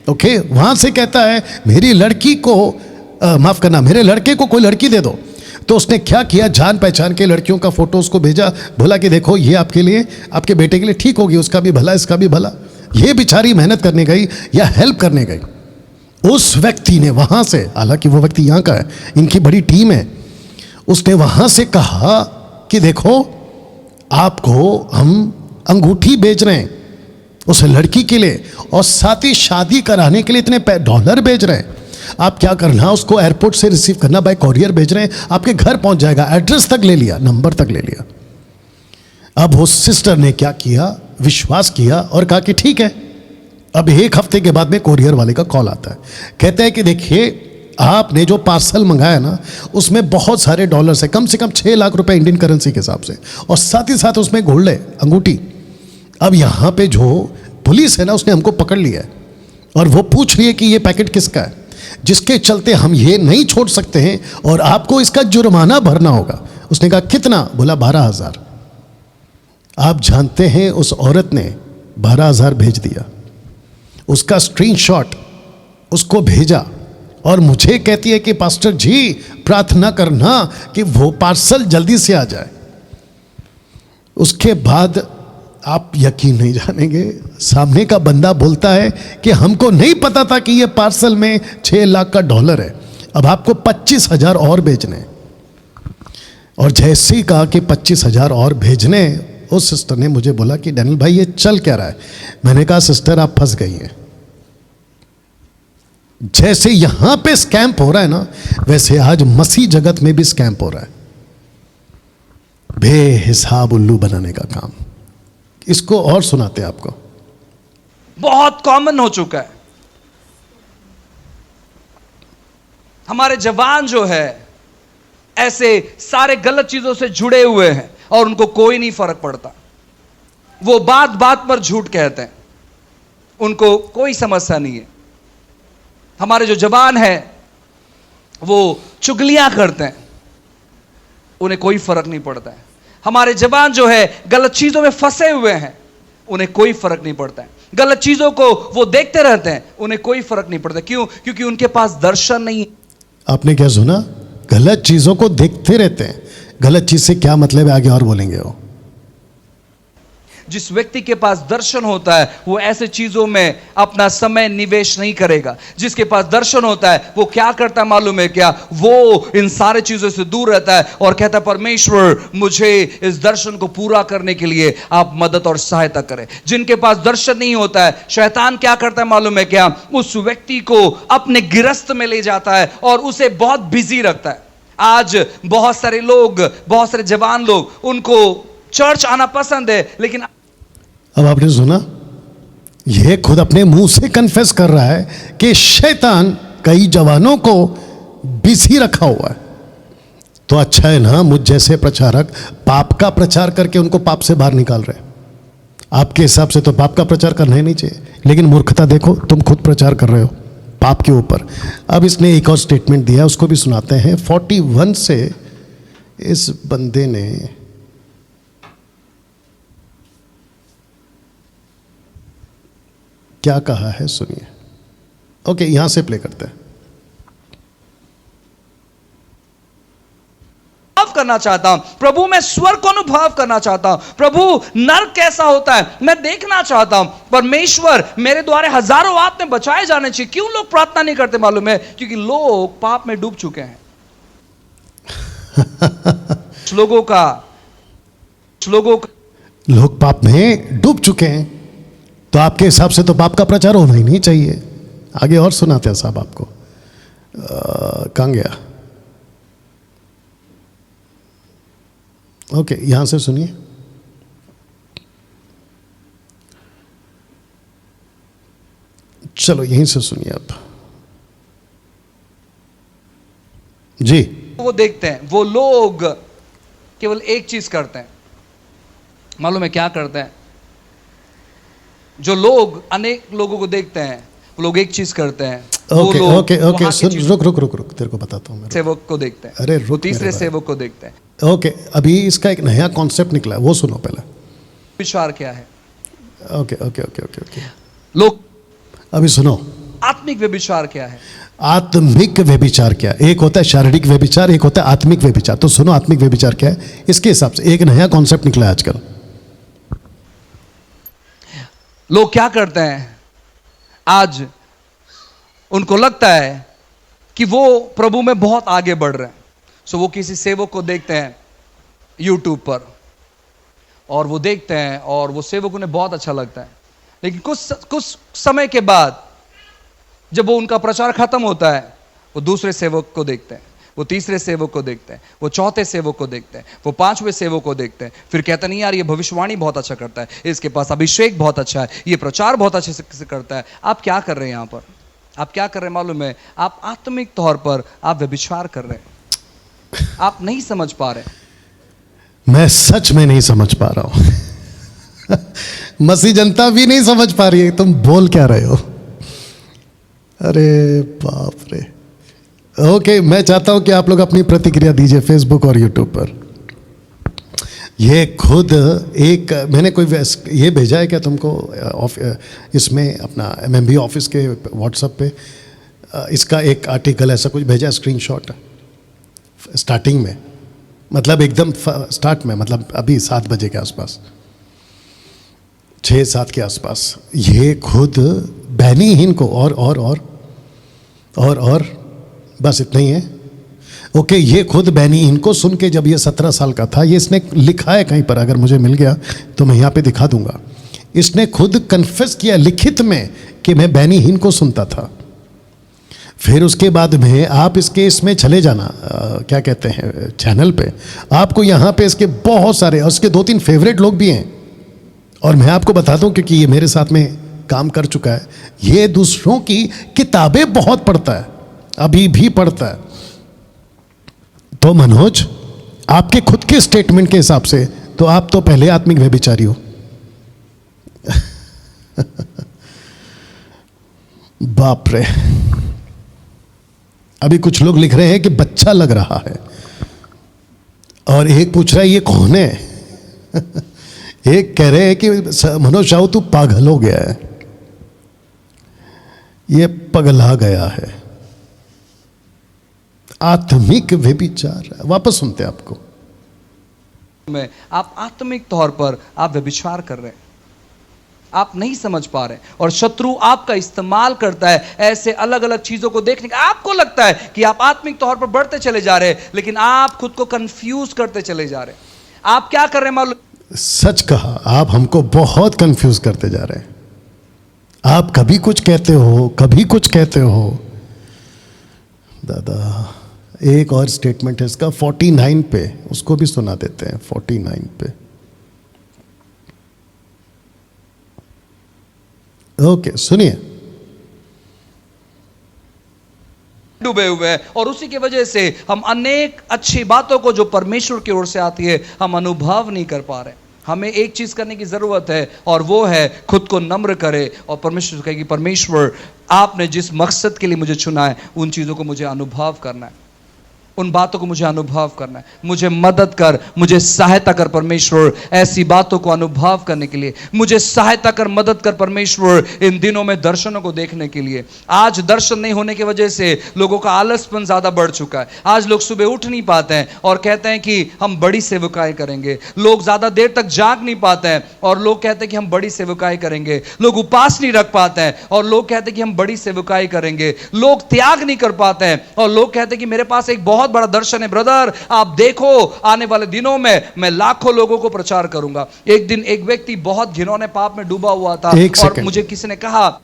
ओके, वहां से कहता है मेरी लड़की को माफ करना, मेरे लड़के को कोई लड़की दे दो। तो उसने क्या किया, जान पहचान के लड़कियों का फोटो उसको भेजा, बोला कि देखो ये आपके लिए, आपके बेटे के लिए ठीक होगी, उसका भी भला इसका भी भला। ये बेचारी मेहनत करने गई या हेल्प करने गई, उस व्यक्ति ने वहां से, हालांकि वो व्यक्ति यहाँ का है, इनकी बड़ी टीम है, उसने वहां से कहा कि देखो आपको हम अंगूठी बेच रहे हैं उस लड़की के लिए, और साथ ही शादी कराने के लिए इतने डॉलर भेज रहे हैं। आप क्या करना, उसको एयरपोर्ट से रिसीव करना, बाय कॉरियर भेज रहे हैं, आपके घर पहुंच जाएगा। एड्रेस तक ले लिया, नंबर तक ले लिया। अब वो सिस्टर ने क्या किया, विश्वास किया और कहा कि ठीक है। अब एक हफ्ते के बाद में कोरियर वाले का कॉल आता है, कहते हैं कि देखिए आपने जो पार्सल मंगाया ना उसमें बहुत सारे डॉलर्स है, कम से कम 6 लाख रुपए इंडियन करेंसी के हिसाब से, और साथ ही साथ उसमें गोल्ड है, अंगूठी। अब यहाँ पे जो पुलिस है ना उसने हमको पकड़ लिया है और वो पूछ रही है कि ये पैकेट किसका है, जिसके चलते हम ये नहीं छोड़ सकते हैं और आपको इसका जुर्माना भरना होगा। उसने कहा कितना, बोला 12,000। आप जानते हैं उस औरत ने 12,000 भेज दिया, उसका स्क्रीनशॉट उसको भेजा और मुझे कहती है कि पास्टर जी प्रार्थना करना कि वो पार्सल जल्दी से आ जाए। उसके बाद आप यकीन नहीं जानेंगे, सामने का बंदा बोलता है कि हमको नहीं पता था कि ये पार्सल में 6 लाख का डॉलर है, अब आपको 25,000 और भेजने। और जैसे ही कहा कि 25,000 और भेजने, उस सिस्टर ने मुझे बोला कि डैनियल भाई ये चल क्या रहा है। मैंने कहा सिस्टर आप फंस गई हैं। जैसे यहां पे स्कैम्प हो रहा है ना, वैसे आज मसीह जगत में भी स्कैम्प हो रहा है, बेहिसाब उल्लू बनाने का काम। इसको और सुनाते हैं आपको, बहुत कॉमन हो चुका है। हमारे जवान जो है ऐसे सारे गलत चीजों से जुड़े हुए हैं और उनको कोई नहीं फर्क पड़ता। वो बात बात पर झूठ कहते हैं, उनको कोई समस्या नहीं है। हमारे जो जवान है वो चुगलियां करते हैं, उन्हें कोई फर्क नहीं पड़ता है। हमारे जवान जो है गलत चीजों में फंसे हुए हैं, उन्हें कोई फर्क नहीं पड़ता है। गलत चीजों को वो देखते रहते हैं, उन्हें कोई फर्क नहीं पड़ता। क्यों? क्योंकि उनके पास दर्शन नहीं है। आपने क्या सुना? गलत चीजों को देखते रहते हैं। गलत चीज से क्या मतलब है, आगे और बोलेंगे वो। जिस व्यक्ति के पास दर्शन होता है वो ऐसे चीजों में अपना समय निवेश नहीं करेगा। जिसके पास दर्शन होता है वो क्या करता है मालूम है क्या? वो इन सारे चीजों से दूर रहता है और कहता है परमेश्वर मुझे इस दर्शन को पूरा करने के लिए आप मदद और सहायता करें। जिनके पास दर्शन नहीं होता है, शैतान क्या करता है मालूम है क्या? उस व्यक्ति को अपने गिरस्त में ले जाता है और उसे बहुत बिजी रखता है। आज बहुत सारे लोग, बहुत सारे जवान लोग, उनको चर्च आना पसंद है, लेकिन अब आपने सुना, यह खुद अपने मुंह से कन्फेस कर रहा है कि शैतान कई जवानों को बिजी रखा हुआ है। तो अच्छा है ना, मुझ जैसे प्रचारक पाप का प्रचार करके उनको पाप से बाहर निकाल रहे हैं। आपके हिसाब से तो पाप का प्रचार करना ही नहीं चाहिए, लेकिन मूर्खता देखो, तुम खुद प्रचार कर रहे हो पाप के ऊपर। अब इसने एक और स्टेटमेंट दिया, उसको भी सुनाते हैं। 41 से इस बंदे ने क्या कहा है, सुनिए। ओके, यहां से प्ले करते हैं। करना चाहता हूं प्रभु, मैं स्वर्ग को अनुभव करना चाहता हूं प्रभु। नरक कैसा होता है मैं देखना चाहता हूं। परमेश्वर मेरे द्वारा हजारों आत्मे बचाए जाने चाहिए। क्यों लोग प्रार्थना नहीं करते मालूम है? क्योंकि लोग पाप में डूब चुके हैं। लोग पाप में डूब चुके हैं, तो आपके हिसाब से तो पाप का प्रचार होना ही नहीं चाहिए। आगे और सुनाते हैं साहब आपको। कहां गया? ओके, यहां से सुनिए। चलो यहीं से सुनिए आप जी। वो देखते हैं, वो लोग केवल एक चीज करते हैं, मालूम है क्या करते हैं? जो लोग अनेक लोगों को देखते हैं, वो लोग एक चीज करते हैं। ओके ओके ओके, सुन, रुक, तेरे को बताता हूँ। सेवक को देखते हैं, अरे वो तीसरे सेवक को देखते हैं। ओके, अभी इसका एक नया कॉन्सेप्ट निकला है, वो सुनो पहले। विचार क्या है? Okay okay okay okay okay, लोग अभी सुनो। आत्मिक व्यभिचार क्या है? आत्मिक व्यभिचार क्या? एक होता है शारीरिक व्यभिचार, एक होता है आत्मिक व्यभिचार। तो सुनो आत्मिक व्यभिचार क्या है, इसके हिसाब से एक नया कॉन्सेप्ट निकला है आजकल। लोग क्या करते हैं, आज उनको लगता है कि वो प्रभु में बहुत आगे बढ़ रहे हैं, सो वो किसी सेवक को देखते हैं यूट्यूब पर और वो देखते हैं और वो सेवक उन्हें बहुत अच्छा लगता है, लेकिन कुछ समय के बाद जब वो उनका प्रचार खत्म होता है, वो दूसरे सेवक को देखते हैं, वो तीसरे सेवक को देखते हैं, वो चौथे सेवक को देखते हैं, वो पांचवें सेवक को देखते हैं, फिर कहते नहीं यार ये भविष्यवाणी बहुत अच्छा करता है, इसके पास अभिषेक बहुत अच्छा है, ये प्रचार बहुत अच्छे से करता है। आप क्या कर रहे हैं यहाँ पर? आप क्या कर रहे हैं मालूम है? आप आत्मिक तौर पर आप व्यभिचार कर रहे हैं, आप नहीं समझ पा रहे। मैं सच में नहीं समझ पा रहा हूं मसीह जनता भी नहीं समझ पा रही है, तुम बोल क्या रहे हो? अरे बाप रे। ओके, मैं चाहता हूं कि आप लोग अपनी प्रतिक्रिया दीजिए फेसबुक और यूट्यूब पर। ये खुद एक मैंने कोई ये भेजा है क्या तुमको इसमें अपना MMB ऑफिस के व्हाट्सएप पे इसका एक आर्टिकल ऐसा कुछ भेजा, स्क्रीनशॉट स्टार्टिंग में, मतलब एकदम स्टार्ट में, मतलब अभी 7 बजे के आसपास, 6-7 के आसपास। ये खुद बैनी हिन को और बस इतना ही है। ओके, ये खुद बैनी इनको सुन के जब ये 17 साल का था, ये इसने लिखा है कहीं पर, अगर मुझे मिल गया तो मैं यहाँ पे दिखा दूंगा। इसने खुद कन्फेस किया लिखित में कि मैं बैनी हिन को सुनता था। फिर उसके बाद में आप इसके इसमें चले जाना, क्या कहते हैं, चैनल पे, आपको यहाँ पे इसके बहुत सारे, उसके 2-3 फेवरेट लोग भी हैं। और मैं आपको बता दूं क्योंकि ये मेरे साथ में काम कर चुका है, ये दूसरों की किताबें बहुत पढ़ता है, अभी भी पढ़ता है। तो मनोज, आपके खुद के स्टेटमेंट के हिसाब से तो आप तो पहले आत्मिक व्यभिचारी हो बाप रे। अभी कुछ लोग लिख रहे हैं कि बच्चा लग रहा है, और एक पूछ रहा है ये कौन है एक कह रहे हैं कि मनोज साहू तू पागल हो गया है, ये पगला गया है। आत्मिक व्यभिचार। वापस सुनते हैं आपको। में आप आत्मिक तौर पर आप व्यभिचार कर रहे हैं, आप नहीं समझ पा रहे, और शत्रु आपका इस्तेमाल करता है ऐसे अलग अलग चीजों को देखने का। आपको लगता है कि आप आत्मिक तौर पर बढ़ते चले जा रहे हैं, लेकिन आप खुद को कंफ्यूज करते चले जा रहे हैं। आप क्या कर रहे हैं मालूम? सच कहा, आप हमको बहुत कंफ्यूज करते जा रहे हैं। आप कभी कुछ कहते हो, कभी कुछ कहते हो। दादा, एक और स्टेटमेंट है इसका 49 पे, उसको भी सुना देते हैं। 49 पे, ओके, सुनिए। डूबे हुए हैं, और उसी की वजह से हम अनेक अच्छी बातों को जो परमेश्वर की ओर से आती है हम अनुभव नहीं कर पा रहे। हमें एक चीज करने की जरूरत है, और वो है खुद को नम्र करे और परमेश्वर से कहे कि परमेश्वर, आपने जिस मकसद के लिए मुझे चुना है उन चीजों को मुझे अनुभव करना है, उन बातों को मुझे अनुभव करना है। मुझे मदद कर, मुझे सहायता कर परमेश्वर, ऐसी बातों को अनुभव करने के लिए मुझे सहायता कर, मदद कर परमेश्वर, इन दिनों में दर्शनों को देखने के लिए। आज दर्शन नहीं होने की वजह से लोगों का आलसपन ज्यादा बढ़ चुका है। आज लोग सुबह उठ नहीं पाते हैं और कहते हैं कि हम बड़ी सेवकाई करेंगे। लोग ज्यादा देर तक जाग नहीं पाते हैं और लोग कहते हैं कि हम बड़ी सेवकाई करेंगे। लोग उपास नहीं रख पाते हैं और लोग कहते हैं कि हम बड़ी सेवकाई करेंगे। लोग त्याग नहीं कर पाते हैं और लोग कहते हैं कि मेरे पास एक बहुत बड़ा दर्शन है ब्रदर, आप देखो आने वाले दिनों में मैं लाखों लोगों को प्रचार करूंगा। एक दिन एक व्यक्ति बहुत घिनौने पाप में डूबा हुआ था और मुझे किसी ने कहा,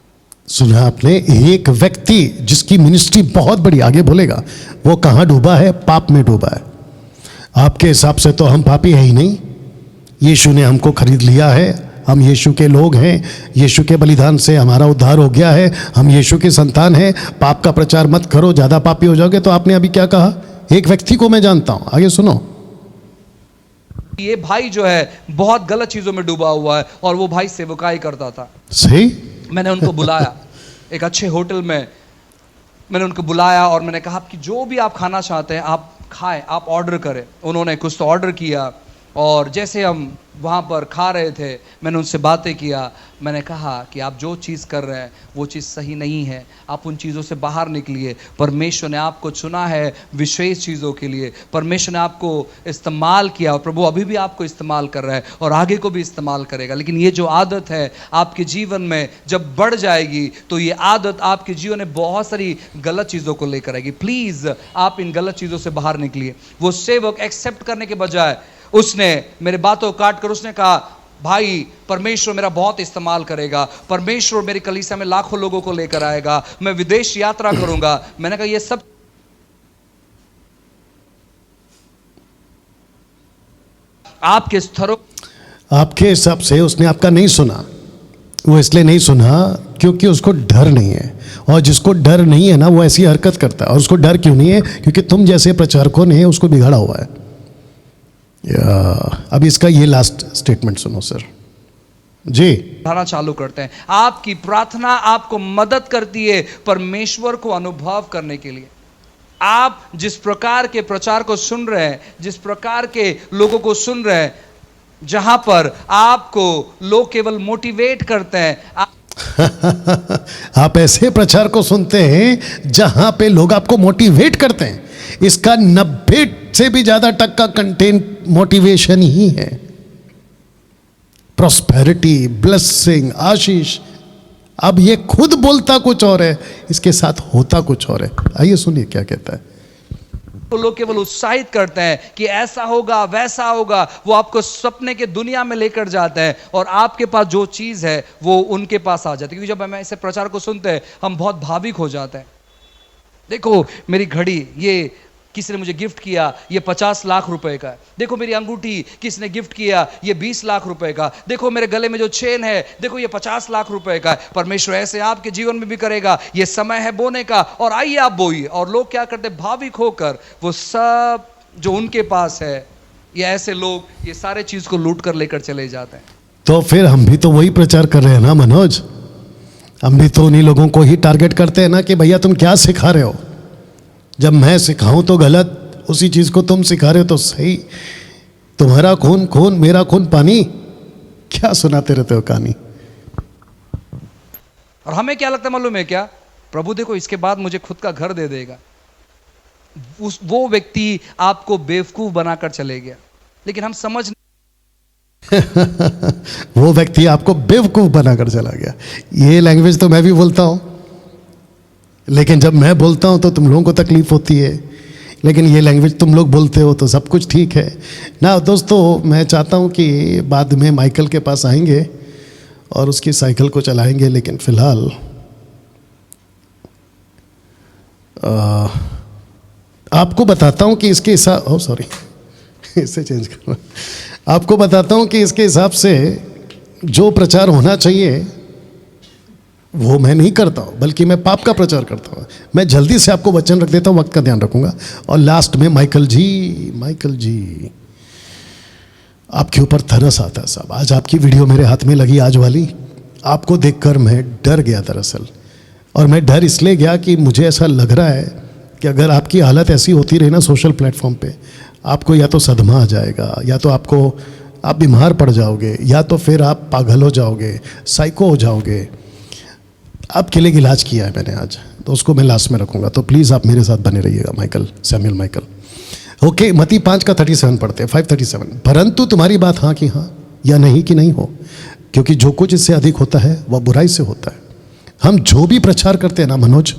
सुना आपने, एक व्यक्ति जिसकी मिनिस्ट्री बहुत बड़ी, आगे बोलेगा, वो कहां डूबा है? पाप में डूबा है। आपके हिसाब से तो हम पापी है ही नहीं। यीशु ने हमको खरीद लिया है, हम यीशु के लोग हैं, यीशु के बलिदान से हमारा उद्धार हो गया है, हम यीशु की संतान हैं। पाप का प्रचार मत करो, ज्यादा पापी हो जाओगे। तो आपने अभी क्या कहा? एक व्यक्ति को मैं जानता हूं, आगे सुनो। ये भाई जो है बहुत गलत चीजों में डूबा हुआ है और वो भाई सेवकाई करता था। सही। मैंने उनको बुलाया एक अच्छे होटल में, मैंने उनको बुलाया और मैंने कहा कि जो भी आप खाना चाहते हैं आप खाएं, आप ऑर्डर करें। उन्होंने कुछ तो ऑर्डर किया और जैसे हम वहाँ पर खा रहे थे, मैंने उनसे बातें किया। मैंने कहा कि आप जो चीज़ कर रहे हैं वो चीज़ सही नहीं है, आप उन चीज़ों से बाहर निकलिए। परमेश्वर ने आपको चुना है विशेष चीज़ों के लिए, परमेश्वर ने आपको इस्तेमाल किया और प्रभु अभी भी आपको इस्तेमाल कर रहा है और आगे को भी इस्तेमाल करेगा। लेकिन ये जो आदत है आपके जीवन में जब बढ़ जाएगी तो ये आदत आपके जीवन में बहुत सारी गलत चीज़ों को लेकर आएगी। प्लीज़ आप इन गलत चीज़ों से बाहर निकलिए। वो सेवक एक्सेप्ट करने के बजाय उसने मेरे बातों काट कर उसने कहा, भाई परमेश्वर मेरा बहुत इस्तेमाल करेगा, परमेश्वर मेरी कलीसिया में लाखों लोगों को लेकर आएगा, मैं विदेश यात्रा करूंगा। मैंने कहा ये सब आपके स्तरों, आपके हिसाब से उसने आपका नहीं सुना। वो इसलिए नहीं सुना क्योंकि उसको डर नहीं है, और जिसको डर नहीं है ना वो ऐसी हरकत करता है। और उसको डर क्यों नहीं है? क्योंकि तुम जैसे प्रचारकों ने उसको बिगाड़ा हुआ है। अब इसका ये लास्ट स्टेटमेंट सुनो सर जी। बढ़ाना चालू करते हैं। आपकी प्रार्थना आपको मदद करती है परमेश्वर को अनुभव करने के लिए। आप जिस प्रकार के प्रचार को सुन रहे हैं, जिस प्रकार के लोगों को सुन रहे हैं, जहां पर आपको लोग केवल मोटिवेट करते हैं, आप ऐसे प्रचार को सुनते हैं जहां पे लोग आपको मोटिवेट करते हैं। इसका 90 से भी ज्यादा टक्का कंटेंट मोटिवेशन ही है। प्रॉस्पेरिटी, ब्लेसिंग, आशीष। अब ये खुद बोलता कुछ और है, इसके साथ होता कुछ और है। आइए सुनिए क्या कहता है। तो लोग केवल उत्साहित करते हैं कि ऐसा होगा वैसा होगा, वो आपको सपने के दुनिया में लेकर जाते हैं और आपके पास जो चीज है वो उनके पास आ जाती है। क्योंकि जब हम ऐसे प्रचार को सुनते हैं हम बहुत भावुक हो जाते हैं। देखो मेरी घड़ी, ये किसी ने मुझे गिफ्ट किया, ये 50 लाख रुपए का है। देखो मेरी अंगूठी किसी ने गिफ्ट किया, ये 20 लाख रुपए का। देखो मेरे गले में जो चेन है, देखो ये 50 लाख रुपए का है। परमेश्वर ऐसे आपके जीवन में भी करेगा। ये समय है बोने का और आइए आप बोइए। और लोग क्या करते, भावुक होकर वो सब जो उनके पास है, ये ऐसे लोग ये सारे चीज को लूट कर लेकर चले जाते हैं। तो फिर हम भी तो वही प्रचार कर रहे हैं ना मनोज। हम भी तो उन्हीं लोगों को ही टारगेट करते हैं ना कि भैया तुम क्या सिखा रहे हो। जब मैं सिखाऊं तो गलत, उसी चीज को तुम सिखा रहे हो तो सही। तुम्हारा खून खून, मेरा खून पानी, क्या सुनाते रहते हो कहानी। और हमें क्या लगता है मालूम है क्या, प्रभु देखो इसके बाद मुझे खुद का घर दे देगा। वो व्यक्ति आपको बेवकूफ बनाकर चले गया। लेकिन हम समझ वो व्यक्ति आपको बेवकूफ बनाकर चला गया। ये लैंग्वेज तो मैं भी बोलता हूं, लेकिन जब मैं बोलता हूं तो तुम लोगों को तकलीफ होती है। लेकिन ये लैंग्वेज तुम लोग बोलते हो तो सब कुछ ठीक है ना। दोस्तों मैं चाहता हूं कि बाद में माइकल के पास आएंगे और उसकी साइकिल को चलाएंगे। लेकिन फिलहाल आपको बताता हूं कि इसके हिसाब, सॉरी इसे चेंज करना। आपको बताता हूं कि इसके हिसाब से जो प्रचार होना चाहिए वो मैं नहीं करता हूं, बल्कि मैं पाप का प्रचार करता हूं। मैं जल्दी से आपको वचन रख देता हूं, वक्त का ध्यान रखूंगा। और लास्ट में माइकल जी आपके ऊपर तरस आता है साहब। आज आपकी वीडियो मेरे हाथ में लगी, आज वाली, आपको देखकर मैं डर गया दरअसल। और मैं डर इसलिए गया कि मुझे ऐसा लग रहा है कि अगर आपकी हालत ऐसी होती रही ना सोशल प्लेटफॉर्म पे, आपको या तो सदमा आ जाएगा, या तो आप बीमार पड़ जाओगे, या तो फिर आप पागल हो जाओगे, साइको हो जाओगे। आपके लिए इलाज किया है मैंने आज, तो उसको मैं लास्ट में रखूंगा। तो प्लीज़ आप मेरे साथ बने रहिएगा माइकल, सैमुअल माइकल। ओके, मत्ती 5 का 37 पढ़ते हैं, 5:37। परंतु तुम्हारी बात हाँ कि हाँ, या नहीं कि नहीं हो, क्योंकि जो कुछ इससे अधिक होता है वह बुराई से होता है। हम जो भी प्रचार करते हैं ना मनोज,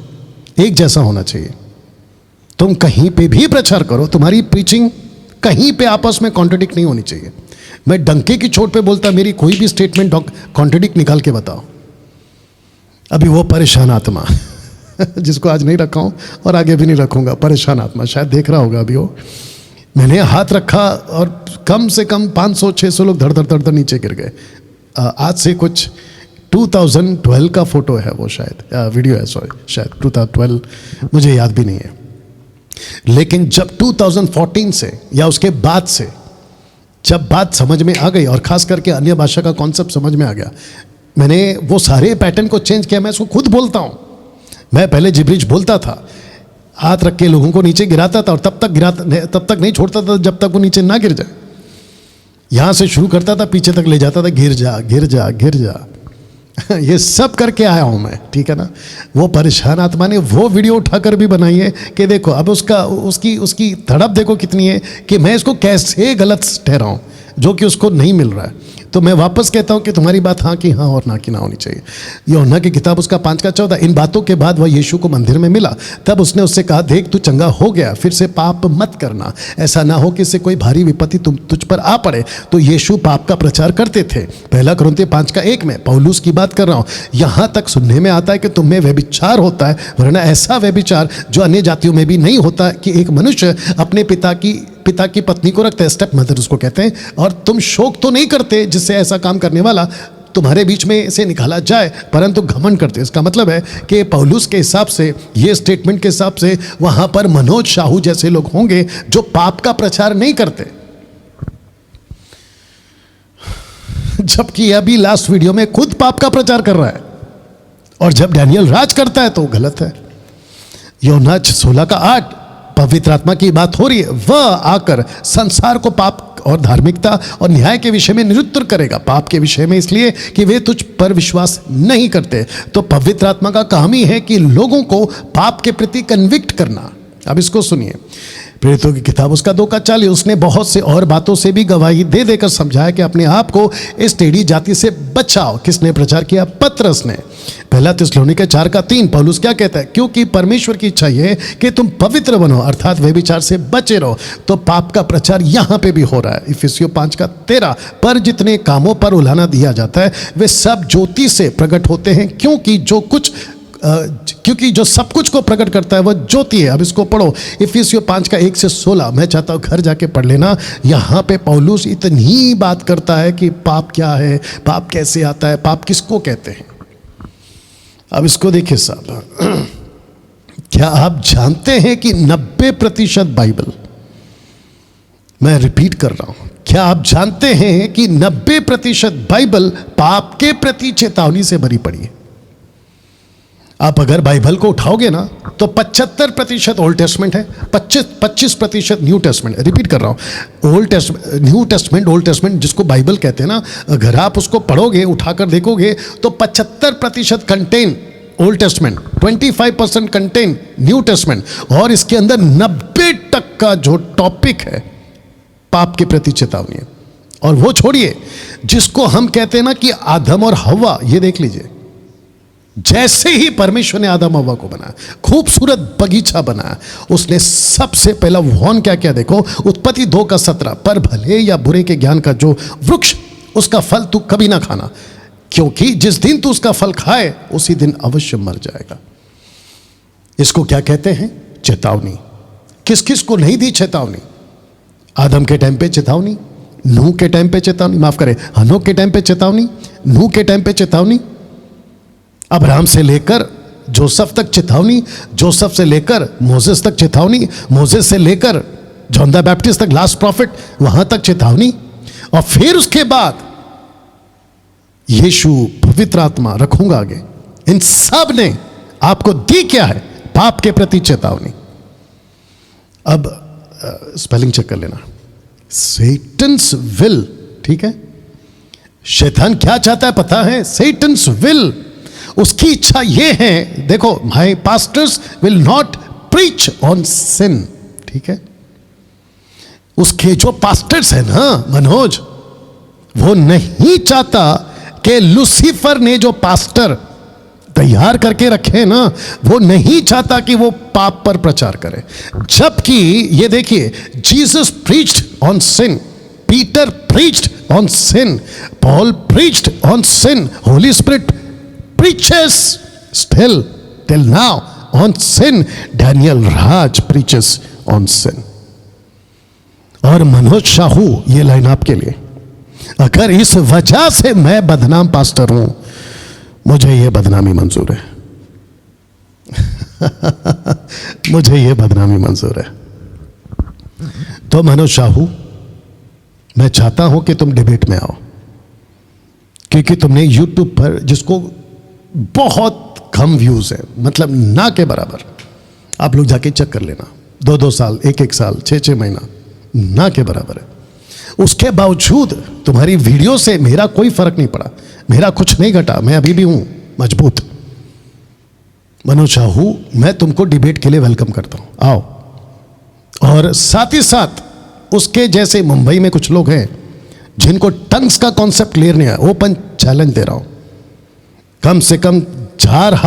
एक जैसा होना चाहिए। तुम कहीं पे भी प्रचार करो, तुम्हारी प्रीचिंग कहीं पे आपस में कॉन्ट्रडिक्ट नहीं होनी चाहिए। मैं डंके की चोट पे बोलता, मेरी कोई भी स्टेटमेंट कॉन्ट्रडिक्ट निकाल के बताओ। अभी वो परेशान आत्मा जिसको आज नहीं रखा हूं और आगे भी नहीं रखूंगा, परेशान आत्मा, शायद देख रहा होगा अभी वो। मैंने हाथ रखा और कम से कम 500-600 लोग धड़ धड़ नीचे गिर गए। आज से कुछ 2012 का फोटो है वो, शायद वीडियो है, सॉरी, शायद 2012, मुझे याद भी नहीं है। लेकिन जब 2014 से या उसके बाद से जब बात समझ में आ गई, और खास करके अन्य भाषा का कॉन्सेप्ट समझ में आ गया, मैंने वो सारे पैटर्न को चेंज किया। मैं इसको खुद बोलता हूं। मैं पहले जिब्रिज बोलता था, हाथ रख के लोगों को नीचे गिराता था, और तब तक नहीं छोड़ता था जब तक वो नीचे ना गिर जाए। यहां से शुरू करता था, पीछे तक ले जाता था, गिर जा गिर जा गिर जा। ये सब करके आया हूं मैं, ठीक है ना। वो परेशान आत्मा ने वो वीडियो उठाकर भी बनाई है कि देखो अब उसकी तड़प देखो कितनी है कि मैं इसको कैसे गलत ठहराऊं जो कि उसको नहीं मिल रहा है। तो मैं वापस कहता हूं कि तुम्हारी बात हाँ की हाँ और ना की ना होनी चाहिए। यूहन्ना की किताब उसका 5:14, इन बातों के बाद वह यीशु को मंदिर में मिला, तब उसने उससे कहा, देख तू चंगा हो गया, फिर से पाप मत करना, ऐसा ना हो कि इससे कोई भारी विपत्ति तुझ पर आ पड़े। तो यीशु पाप का प्रचार करते थे। 1 कुरिन्थियों 5:1 में पौलुस की बात कर रहा हूं। यहां तक सुनने में आता है कि तुम में व्यभिचार होता है, वरना ऐसा व्यभिचार जो अन्य जातियों में भी नहीं होता कि एक मनुष्य अपने पिता की पत्नी को रखता है, स्टेप मदर उसको कहते हैं, और तुम शोक तो नहीं करते जिससे ऐसा काम करने वाला तुम्हारे बीच में से निकाला जाए, परंतु घमंड करते। इसका मतलब है कि पौलुस के हिसाब से, ये स्टेटमेंट के हिसाब से, वहां पर मनोज शाहू जैसे लोग होंगे जो पाप का प्रचार नहीं करते। जबकि अभी लास्ट वीडियो में खुद पाप का प्रचार कर रहा है, और जब डैनियल राज करता है तो गलत है। यूहन्ना 16:8 पवित्र आत्मा की बात हो रही है, वह आकर संसार को पाप और धार्मिकता और न्याय के विषय में निरुत्तर करेगा। पाप के विषय में इसलिए कि वे तुझ पर विश्वास नहीं करते। तो पवित्र आत्मा का काम ही है कि लोगों को पाप के प्रति कन्विक्ट करना। अब इसको सुनिए, प्रेरितों की किताब उसका 2:40, उसने बहुत से और बातों से भी गवाही दे देकर समझाया कि अपने आप को इस टेढ़ी जाति से बचाओ। किसने प्रचार किया? पतरस ने। 1 थिस्सलुनीके 4:3 पौलुस क्या कहता है? क्योंकि परमेश्वर की इच्छा यह है कि तुम पवित्र बनो, अर्थात व्यभिचार से बचे रहो। तो पाप का प्रचार यहां पे भी हो रहा है। इफिसियों 5:13 पर जितने कामों पर उलाहना दिया जाता है वे सब ज्योति से प्रकट होते हैं, क्योंकि जो सब कुछ को प्रकट करता है वह ज्योति है। अब इसको पढ़ो, इफिसियों 5:1-16। मैं चाहता हूं घर जाके पढ़ लेना। यहां पे पौलुस इतनी बात करता है कि पाप क्या है, पाप कैसे आता है, पाप किसको कहते हैं। अब इसको देखिए साहब, क्या आप जानते हैं कि 90% बाइबल, मैं रिपीट कर रहा हूं, क्या आप जानते हैं कि 90% बाइबल पाप के प्रति चेतावनी से भरी पड़ी है। आप अगर बाइबल को उठाओगे ना तो 75% ओल्ड टेस्टमेंट है, 25% न्यू टेस्टमेंट। रिपीट कर रहा हूं, न्यू टेस्टमेंट, ओल्ड टेस्टमेंट जिसको बाइबल कहते हैं ना, अगर आप उसको पढ़ोगे, उठाकर देखोगे तो 75% contain old testament, 25% contain new testament, और इसके अंदर 90% का जो टॉपिक है पाप के प्रति चेतावनी है। और वो छोड़िए, जिसको हम कहते हैं ना कि आदम और हव्वा, ये देख लीजिए, जैसे ही परमेश्वर ने आदम हव्वा को बनाया, खूबसूरत बगीचा बनाया, उसने सबसे पहला वार्न क्या किया? देखो, उत्पत्ति 2:17, पर भले या बुरे के ज्ञान का जो वृक्ष, उसका फल तू कभी ना खाना, क्योंकि जिस दिन तू उसका फल खाए उसी दिन अवश्य मर जाएगा। इसको क्या कहते हैं? चेतावनी। किस किस को नहीं दी चेतावनी? आदम के टाइम पे चेतावनी, नूह के टाइम पे चेतावनी, माफ करें, हनोक के टाइम पे चेतावनी, नूह के टाइम पे चेतावनी, अब्राहम से लेकर जोसेफ तक चेतावनी, जोसेफ से लेकर मोसेस तक चेतावनी, मोसेस से लेकर जॉन द बैप्टिस्ट तक, लास्ट प्रॉफिट, वहां तक चेतावनी। और फिर उसके बाद यीशु, पवित्र आत्मा, रखूंगा आगे, इन सब ने आपको दी क्या है? पाप के प्रति चेतावनी। अब स्पेलिंग चेक कर लेना, सेटन्स विल, ठीक है। शैतान क्या चाहता है पता है? सेटन्स विल, उसकी इच्छा यह है, देखो, my pastors will not preach on sin, ठीक है। उसके जो पास्टर्स हैं ना मनोज, वो नहीं चाहता कि लूसीफर ने जो पास्टर तैयार करके रखे ना, वो नहीं चाहता कि वो पाप पर प्रचार करे। जबकि ये देखिए, Jesus preached on sin, Peter preached on sin, Paul preached on sin, holy spirit preaches still till now on sin, Daniel Raj preaches on sin। और मनोज शाहू, ये लाइन आपके लिए, अगर इस वजह से मैं बदनाम पास्टर हूं, मुझे ये बदनामी मंजूर है। मुझे ये बदनामी मंजूर है। तो मनोज शाहू, मैं चाहता हूं कि तुम डिबेट में आओ, क्योंकि तुमने YouTube पर, जिसको बहुत कम व्यूज है, मतलब ना के बराबर, आप लोग जाके चेक कर लेना, 2-2 साल, 1-1 साल, 6-6 महीना, ना के बराबर है, उसके बावजूद तुम्हारी वीडियो से मेरा कोई फर्क नहीं पड़ा, मेरा कुछ नहीं घटा, मैं अभी भी हूं मजबूत। मनोज साहू, मैं तुमको डिबेट के लिए वेलकम करता हूं, आओ। और साथ ही साथ उसके जैसे मुंबई में कुछ लोग हैं जिनको टंग्स का कॉन्सेप्ट क्लियर नहीं है, ओपन चैलेंज दे रहा हूं, कम से कम 4 हफ्ते